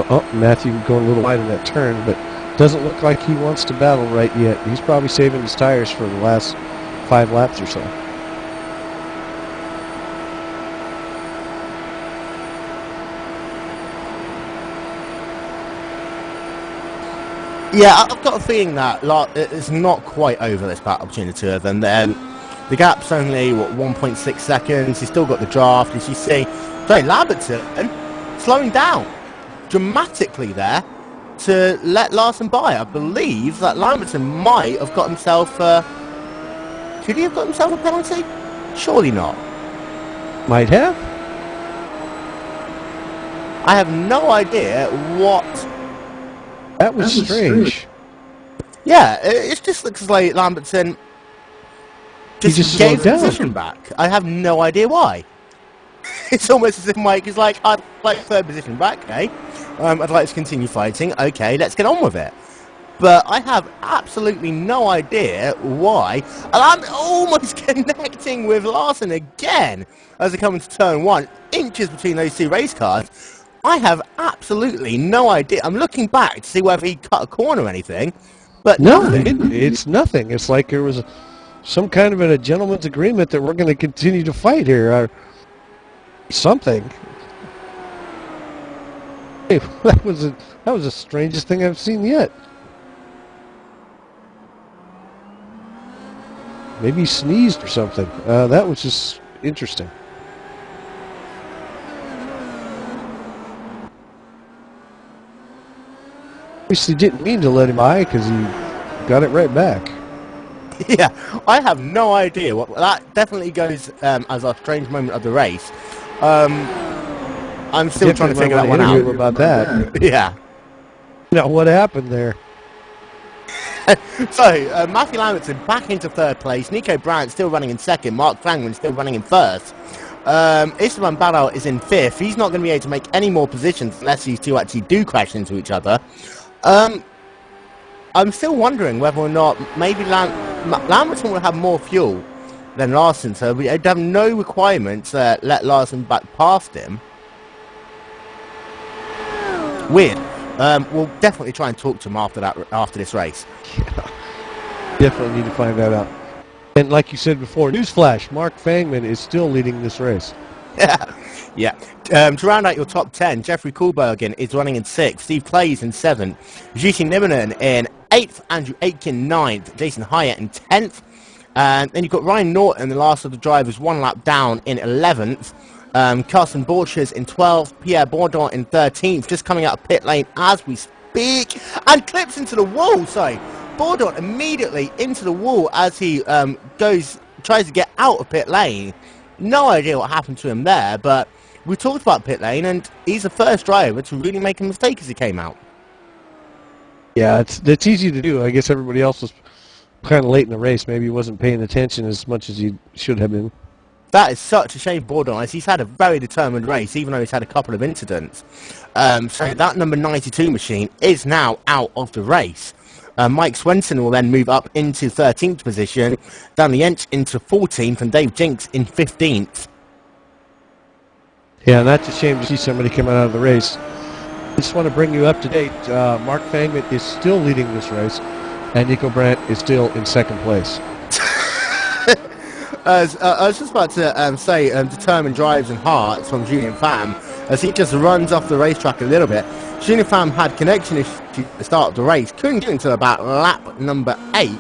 Oh, Matthew going a little wide in that turn, but doesn't look like he wants to battle right yet. He's probably saving his tires for the last 5 laps or so. Yeah, I've got a feeling that it's not quite over, this battle between the two of them. The gap's only, 1.6 seconds. He's still got the draft, as you see. So Lamberton slowing down dramatically there to let Larson by. I believe that Lamberton might have got himself... could he have got himself a penalty? Surely not. Might have. I have no idea what... That was strange. Yeah, it just looks like Lamberton just gave the position back. I have no idea why. It's almost as if Mike is like, I'd like 3rd position back, okay? I'd like to continue fighting. Okay, let's get on with it. But I have absolutely no idea why. And I'm almost connecting with Larson again as they come into turn 1. Inches between those 2 race cars. I have absolutely no idea. I'm looking back to see whether he cut a corner or anything, but nothing. It's nothing. It's like there was some kind of a gentleman's agreement that we're going to continue to fight here, or something. Hey, that was the strangest thing I've seen yet. Maybe he sneezed or something. That was just interesting. Obviously didn't mean to let him by because he got it right back. Yeah, I have no idea. That definitely goes as a strange moment of the race. I'm still trying to figure that one out. About that. Yeah. Now, what happened there? So, Matthew Lamberton back into 3rd place. Nico Brandt still running in 2nd. Mark Fangman still running in 1st. Esteban Barral is in 5th. He's not going to be able to make any more positions unless these two actually do crash into each other. I'm still wondering whether or not maybe Lamberton will have more fuel than Larson, so we'd have no requirement to let Larson back past him. Weird. We'll definitely try and talk to him after this race. Yeah, definitely need to find that out. And like you said before, newsflash, Mark Fangman is still leading this race. Yeah. To round out your top 10, Jeffrey Kohlbergen is running in 6th, Steve Clays in 7th, Jussi Nimmonen in 8th, Andrew Aitken 9th, Jason Hyatt in 10th, and then you've got Ryan Norton, the last of the drivers, 1 lap down in 11th, Carson Borchers in 12th, Pierre Bourdon in 13th, just coming out of pit lane as we speak, and clips into the wall, Bourdon immediately into the wall as he tries to get out of pit lane. No idea what happened to him there, but we talked about pit lane, and he's the first driver to really make a mistake as he came out. Yeah, it's easy to do. I guess everybody else was kind of late in the race. Maybe he wasn't paying attention as much as he should have been. That is such a shame, Bourdon, as he's had a very determined race, even though he's had a couple of incidents. So that number 92 machine is now out of the race. Mike Swenson will then move up into 13th position, Danny Ench into 14th, and Dave Jinks in 15th. Yeah, and that's a shame to see somebody coming out of the race. I just want to bring you up to date. Mark Fangman is still leading this race, and Nico Brandt is still in 2nd place. I was just about to say determined drives and hearts from Julien Pham as he just runs off the racetrack a little bit. Julien Pham had connection issues at the start of the race. Couldn't get until about lap number 8.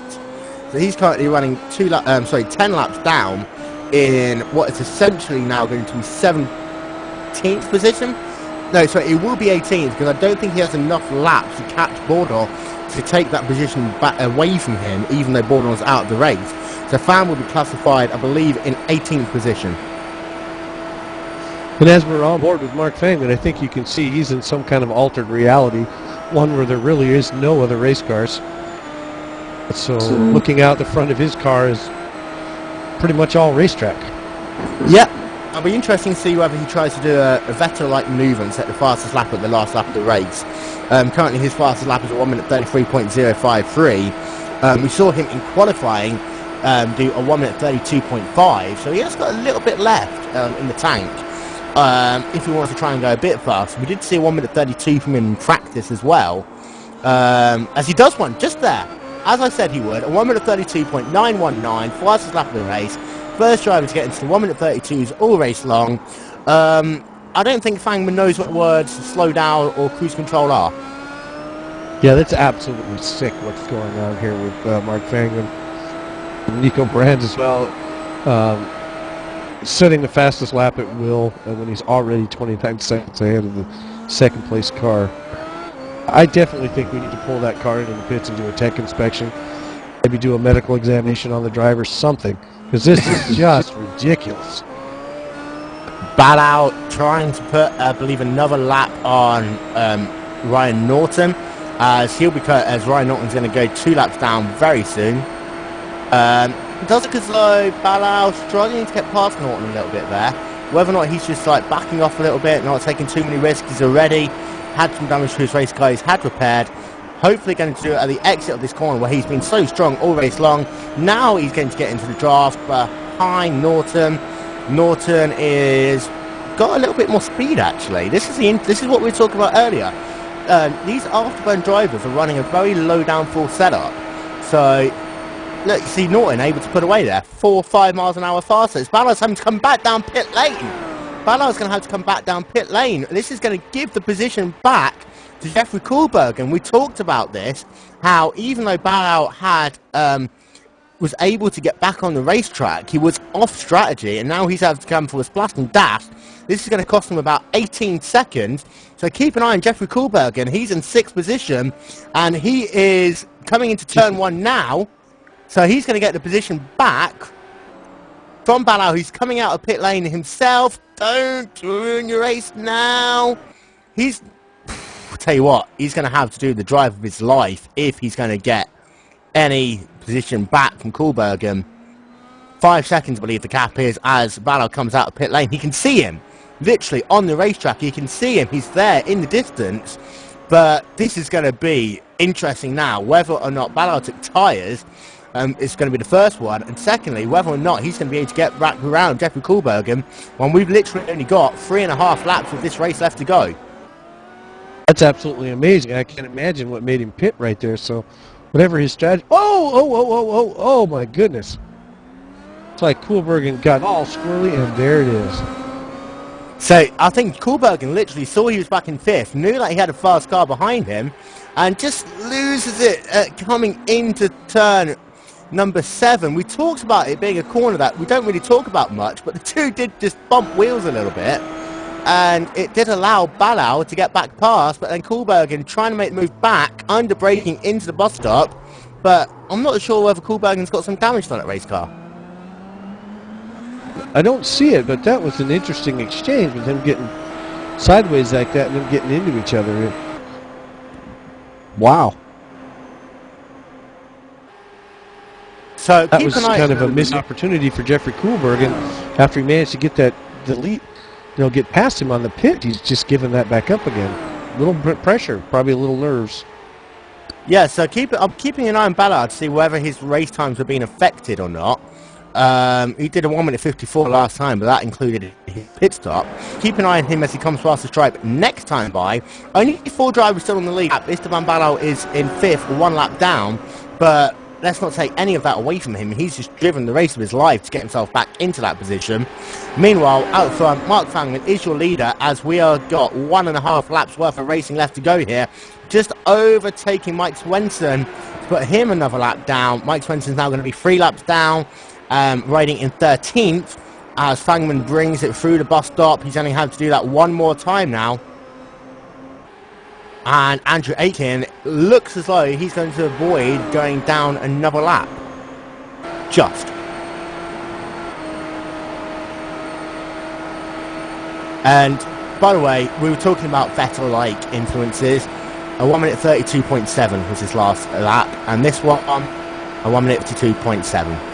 So he's currently running 10 laps down in what is essentially now going to be 17th position. No, sorry, it will be 18th because I don't think he has enough laps to catch Bordeaux to take that position back away from him, even though Bordeaux was out of the race. So Fan will be classified, I believe, in 18th position. And as we're on board with Mark Fangman, I think you can see he's in some kind of altered reality, one where there really is no other race cars. So looking out the front of his car is pretty much all racetrack. Yep. It'll be interesting to see whether he tries to do a Vettel-like maneuver and set the fastest lap at the last lap of the race. Currently his fastest lap is a 1 minute 33.053. We saw him in qualifying do a 1 minute 32.5, so he has got a little bit left in the tank if he wants to try and go a bit fast. We did see a 1 minute 32 from him in practice as well, as he does one just there, as I said he would, a 1 minute 32.919, fastest lap of the race. First driver to get into the 1 minute 32s all race long. I don't think Fangman knows what words slow down or cruise control are. Yeah, that's absolutely sick what's going on here with Mark Fangman. Nico Brands as well, setting the fastest lap at will when he's already 29 seconds ahead of the second place car. I definitely think we need to pull that car into the pits and do a tech inspection. Maybe do a medical examination on the driver, something. Because this is just ridiculous. Ballau trying to put, I believe, another lap on Ryan Norton, as Ryan Norton's going to go 2 laps down very soon. It does look as though Ballau struggling to get past Norton a little bit there. Whether or not he's just like backing off a little bit, not taking too many risks. He's already had some damage to his race car. He's had repaired. Hopefully going to do it at the exit of this corner where he's been so strong all race long. Now he's going to get into the draft behind Norton. Norton is got a little bit more speed actually. This is what we were talking about earlier. These afterburn drivers are running a very low downforce setup. So look, you see Norton able to put away there 4 or 5 miles an hour faster. It's Ballau's having to come back down pit lane. Ballau's going to have to come back down pit lane. This is going to give the position back to Jeffrey Kohlberg, and we talked about this, how even though Ballau had was able to get back on the racetrack, he was off strategy, and now he's having to come for a splash and dash. This is going to cost him about 18 seconds, so keep an eye on Jeffrey Kohlberg, and he's in 6th position, and he is coming into turn 1 now, so he's going to get the position back from Ballau, who's coming out of pit lane himself. Don't ruin your race now. Tell you what, he's going to have to do the drive of his life if he's going to get any position back from Kohlberg. 5 seconds, I believe the cap is, as Ballau comes out of pit lane. He can see him, literally on the racetrack. You can see him. He's there in the distance. But this is going to be interesting now, whether or not Ballau took tyres. It's going to be the first one, and secondly, whether or not he's going to be able to get back around Jeffrey Kohlberg when we've literally only got 3.5 laps of this race left to go. That's absolutely amazing. I can't imagine what made him pit right there. So, whatever his strategy. Oh my goodness! It's like Kohlberg got all squirrely, and there it is. So I think Kohlberg literally saw he was back in 5th, knew that he had a fast car behind him, and just loses it coming into turn number 7. We talked about it being a corner that we don't really talk about much, but the two did just bump wheels a little bit, and it did allow Ballau to get back past, but then Kohlberg trying to make the move back, under braking into the bus stop, but I'm not sure whether Kohlberg's got some damage on that race car. I don't see it, but that was an interesting exchange with him getting sideways like that and them getting into each other. Wow. So that was kind of a missed opportunity for Jeffrey Kohlberg, and after he managed to get that delete, get past him on the pit, he's just giving that back up again. A little bit pressure, probably a little nerves. Yeah, so I'm keeping an eye on Ballau to see whether his race times are being affected or not. He did a 1 minute 54 last time, but that included his pit stop. Keep an eye on him as he comes past the stripe next time by. Only 4 drivers still on the lead. Esteban Ballau is in 5th, 1 lap down, but let's not take any of that away from him. He's just driven the race of his life to get himself back into that position. Meanwhile, out front, Mark Fangman is your leader, as we have got 1.5 laps worth of racing left to go here. just overtaking Mike Swenson to put him another lap down. Mike Swenson's now going to be 3 laps down, riding in 13th as Fangman brings it through the bus stop. He's only had to do that one more time now. And Andrew Aitken looks as though he's going to avoid going down another lap. Just. And by the way, we were talking about Vettel-like influences. A 1 minute 32.7 was his last lap, and this one, a 1 minute 52.7.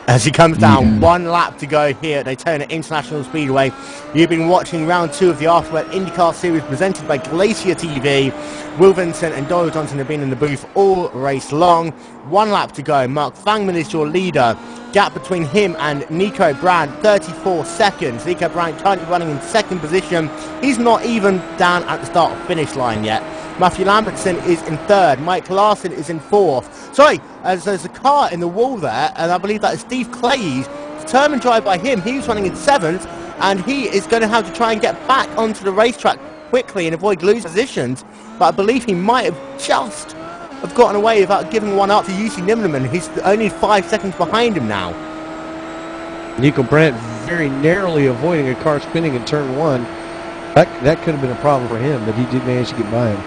As he comes down, 1 lap to go here at Daytona International Speedway. You've been watching round 2 of the Afterword IndyCar Series presented by Glacier TV. Will Vincent and Doyle Johnson have been in the booth all race long. 1 lap to go. Mark Fangman is your leader. Gap between him and Nico Brandt, 34 seconds. Nico Brandt currently running in 2nd position. He's not even down at the start of finish line yet. Matthew Lambertson is in 3rd. Mike Larson is in 4th. Sorry, as there's a car in the wall there, and I believe that is Steve Clay's determined drive by him. He's running in 7th, and he is going to have to try and get back onto the racetrack quickly and avoid losing positions. But I believe he might have just have gotten away without giving one up to UC Nimmerman. He's only 5 seconds behind him now. Nico Brandt very narrowly avoiding a car spinning in turn 1. That could have been a problem for him, but he did manage to get by him.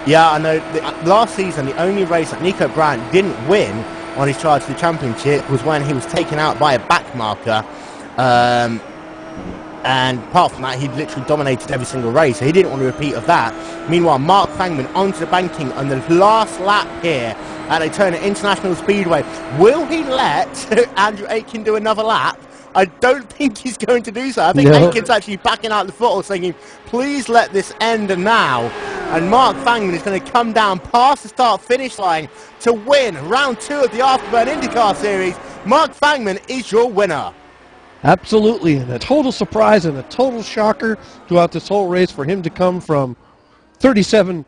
Yeah, I know. Last season, the only race that Nico Brandt didn't win on his charge to the championship was when he was taken out by a back marker. And apart from that, he literally dominated every single race, so he didn't want to repeat of that. Meanwhile, Mark Fangman onto the banking on the last lap here at Daytona International Speedway. Will he let Andrew Aitken do another lap? I don't think he's going to do so. I think Aitken's actually backing out the throttle, saying, please let this end now. And Mark Fangman is going to come down past the start-finish line to win round 2 of the Afterburn IndyCar Series. Mark Fangman is your winner. Absolutely, and a total surprise and a total shocker throughout this whole race for him to come from 37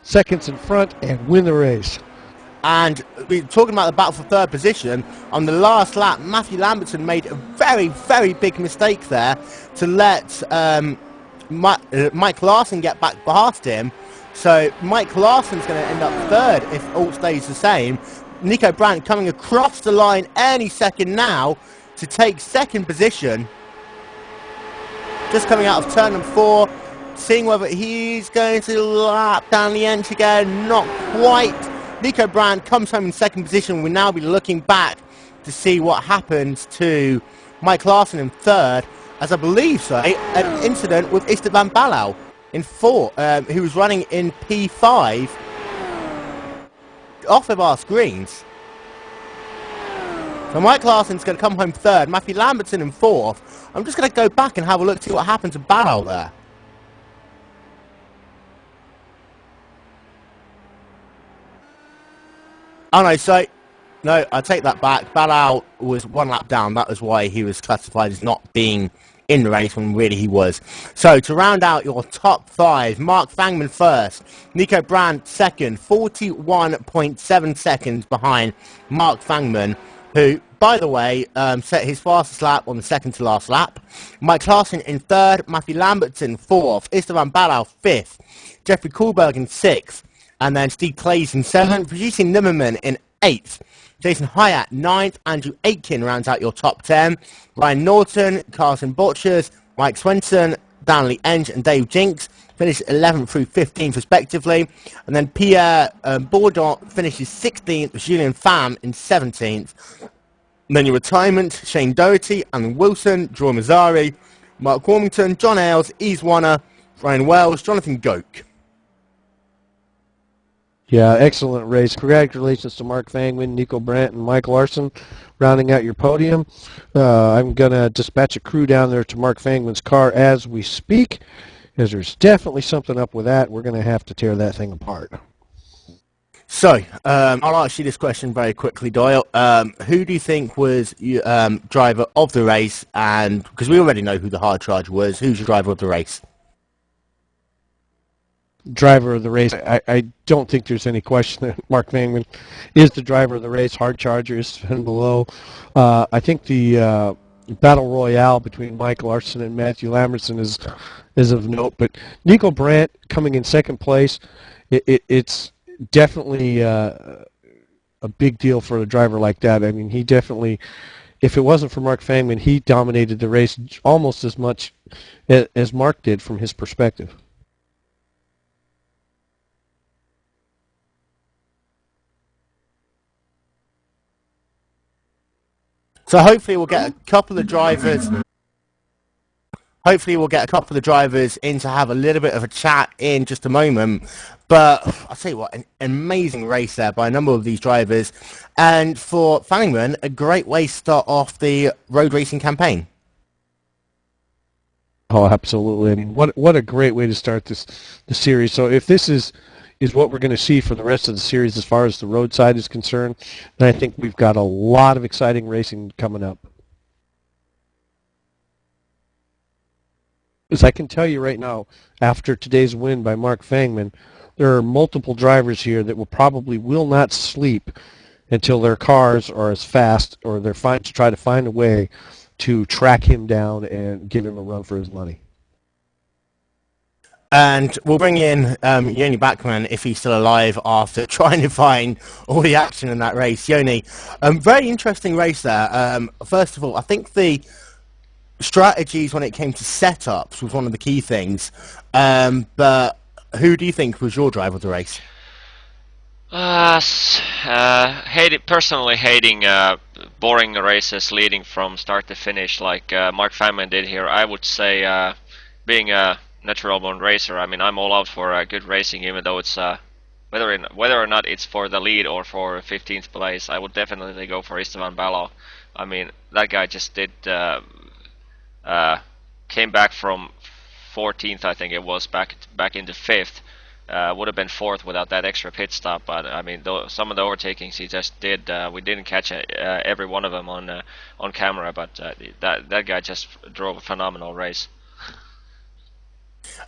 seconds in front and win the race. And we're talking about the battle for 3rd position. On the last lap, Matthew Lambertson made a very, very big mistake there to let Mike Larson get back past him. So Mike Larson's going to end up 3rd if all stays the same. Nico Brandt coming across the line any second now to take 2nd position. Just coming out of turn 4, seeing whether he's going to lap down the end again. Not quite. Nico Brandt comes home in 2nd position. We'll now be looking back to see what happens to Mike Larson in 3rd, as I believe so, an incident with Esteban Balao in 4th, who was running in P5 off of our screens. So Mike Larson's going to come home 3rd, Matthew Lambertson in 4th. I'm just going to go back and have a look to see what happened to Balao there. Oh no, so, no, I take that back. Balao was 1 lap down. That was why he was classified as not being in the race when really he was. So, to round out your top 5, Mark Fangman 1st, Nico Brandt 2nd, 41.7 seconds behind Mark Fangman, who, by the way, set his fastest lap on the 2nd to last lap. Mike Larson in 3rd, Matthew Lambertson 4th, Esteban Balao 5th, Jeffrey Kohlberg in 6th, and then Steve Clays in 7th, producing Nimmerman in 8th. Jason Hyatt 9th, Andrew Aitken rounds out your top 10. Ryan Norton, Carson Botchers, Mike Swenson, Danley Enge and Dave Jinks finished 11th through 15th respectively. And then Pierre Bourdon finishes 16th, Julien Pham in 17th. And then your retirement, Shane Doherty, Alan Wilson, Drew Mazzari, Mark Warmington, John Ailes, Yves Warner, Ryan Wells, Jonathan Goke. Yeah, excellent race. Congratulations to Mark Fangman, Nico Brandt, and Mike Larson rounding out your podium. I'm going to dispatch a crew down there to Mark Fangman's car as we speak, because there's definitely something up with that. We're going to have to tear that thing apart. So, I'll ask you this question very quickly, Doyle. Who do you think was driver of the race? And because we already know who the hard charge was, who's your driver of the race? Driver of the race. I don't think there's any question that Mark Fangman is the driver of the race. Hard charger is and below. I think the battle royale between Mike Larson and Matthew Lamerson is of note. But Nico Brandt coming in second place, it's definitely a big deal for a driver like that. I mean, he definitely, if it wasn't for Mark Fangman, he dominated the race almost as much as Mark did from his perspective. So hopefully we'll get a couple of drivers. Hopefully we'll get a couple of drivers in to have a little bit of a chat in just a moment. But I'll tell you what, an amazing race there by a number of these drivers. And for Fanningman, a great way to start off the road racing campaign. Oh, absolutely. I mean, what a great way to start the series. So if this is what we're going to see for the rest of the series as far as the road side is concerned, then I think we've got a lot of exciting racing coming up. As I can tell you right now, after today's win by Mark Fangman, there are multiple drivers here that will not sleep until their cars are as fast, or they're to try to find a way to track him down and give him a run for his money. And we'll bring in Yoni Backman if he's still alive after trying to find all the action in that race. Yoni, very interesting race there. First of all, I think the strategies when it came to setups was one of the key things. But who do you think was your driver of the race? Personally hating boring races leading from start to finish like Mark Fangman did here. I would say, being a natural born racer, I mean, I'm all out for good racing, even though it's whether or not it's for the lead or for 15th place. I would definitely go for Esteban Ballo. I mean, that guy just did came back from 14th, I think it was, back into 5th. Would have been 4th without that extra pit stop, but I mean, some of the overtakings he just did, we didn't catch every one of them on camera, but that guy just drove a phenomenal race.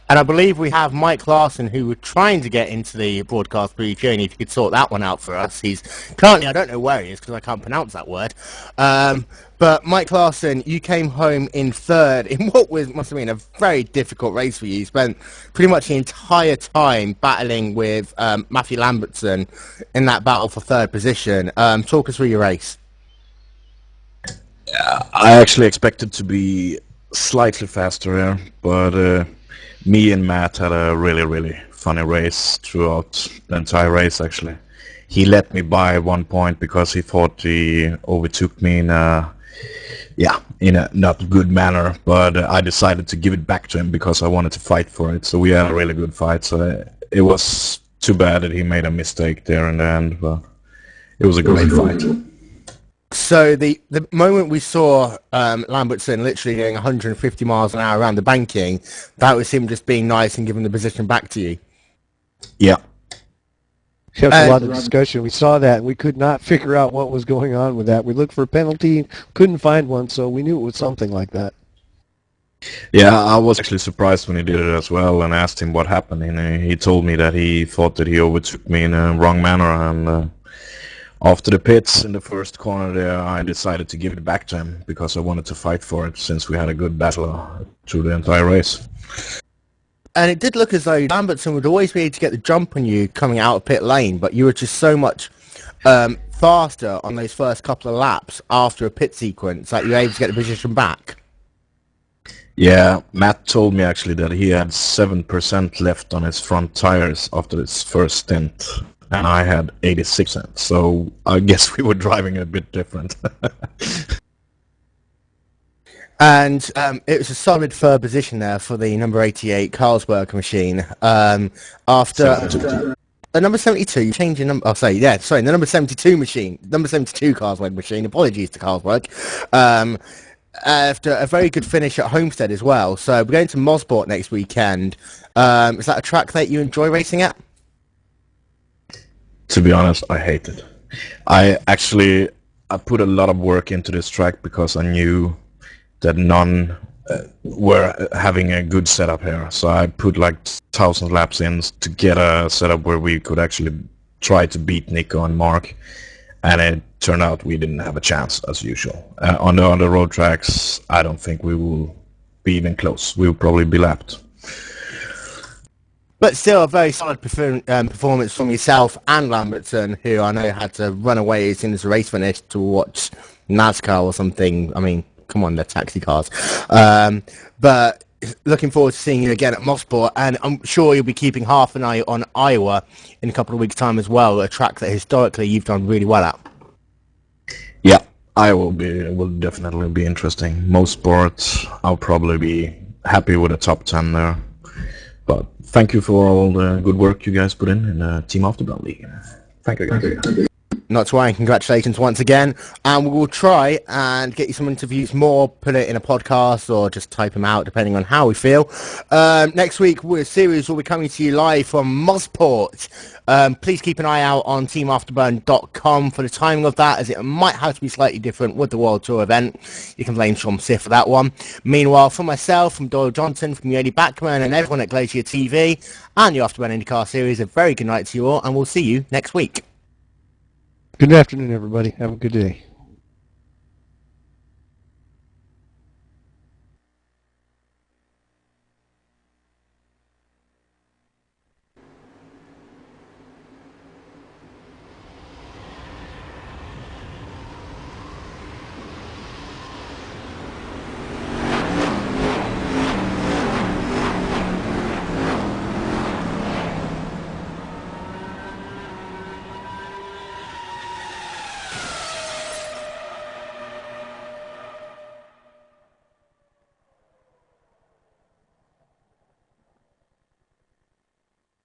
And I believe we have Mike Larson, who were trying to get into the broadcast booth. Joni, if you could sort that one out for us. He's currently, I don't know where he is because I can't pronounce that word. But Mike Larson, you came home in third in what must have been a very difficult race for you. You spent pretty much the entire time battling with Matthew Lambertson in that battle for third position. Talk us through your race. I actually expected to be slightly faster here, but me and Matt had a really funny race throughout the entire race. Actually, he let me by 1 point because he thought he overtook me in a not good manner, but I decided to give it back to him because I wanted to fight for it. So we had a really good fight. So it was too bad that he made a mistake there in the end, but it was a great fight. So the moment we saw Lambertson literally going 150 miles an hour around the banking, that was him just being nice and giving the position back to you. Yeah. There was a lot of discussion. We saw that, and we could not figure out what was going on with that. We looked for a penalty, couldn't find one, so we knew it was something like that. Yeah, I was actually surprised when he did it as well, and asked him what happened. And he told me that he thought that he overtook me in a wrong manner, and after the pits in the first corner there, I decided to give it back to him because I wanted to fight for it since we had a good battle through the entire race. And it did look as though Lambertson would always be able to get the jump on you coming out of pit lane, but you were just so much faster on those first couple of laps after a pit sequence that you were able to get the position back. Yeah, Matt told me actually that he had 7% left on his front tires after his first stint, and I had 86%, so I guess we were driving a bit different. And it was a solid third position there for the number 88 Carlsberg machine. After the number 72, you changed your number. Oh, the number 72 machine, number 72 Carlsberg machine. Apologies to Carlsberg. After a very good finish at Homestead as well. So we're going to Mosport next weekend. Is that a track that you enjoy racing at? To be honest, I hate it. I put a lot of work into this track because I knew that none were having a good setup here. So I put like 1,000 laps in to get a setup where we could actually try to beat Nico and Mark. and it turned out we didn't have a chance as usual. On the other road tracks, I don't think we will be even close. We will probably be lapped. But still, a very solid performance from yourself and Lambertson, who I know had to run away as soon as the race finished to watch NASCAR or something. I mean, come on, they're taxi cars. But looking forward to seeing you again at Mosport, and I'm sure you'll be keeping half an eye on Iowa in a couple of weeks' time as well, a track that historically you've done really well at. Yeah, Iowa will definitely be interesting. Most sports, I'll probably be happy with a top 10 there. But thank you for all the good work you guys put in the Team Afterburn League. Thank you guys. Not to worry, congratulations once again, and we will try and get you some interviews more, put it in a podcast or just type them out depending on how we feel. Next week, series will be coming to you live from Mosport. Please keep an eye out on teamafterburn.com for the timing of that, as it might have to be slightly different with the World Tour event. You can blame Sean Sif for that one. Meanwhile, from myself, from Doyle Johnson, from Yodi Backman and everyone at Glacier TV and the Afterburn IndyCar series, a very good night to you all, and we'll see you next week. Good afternoon, everybody. Have a good day.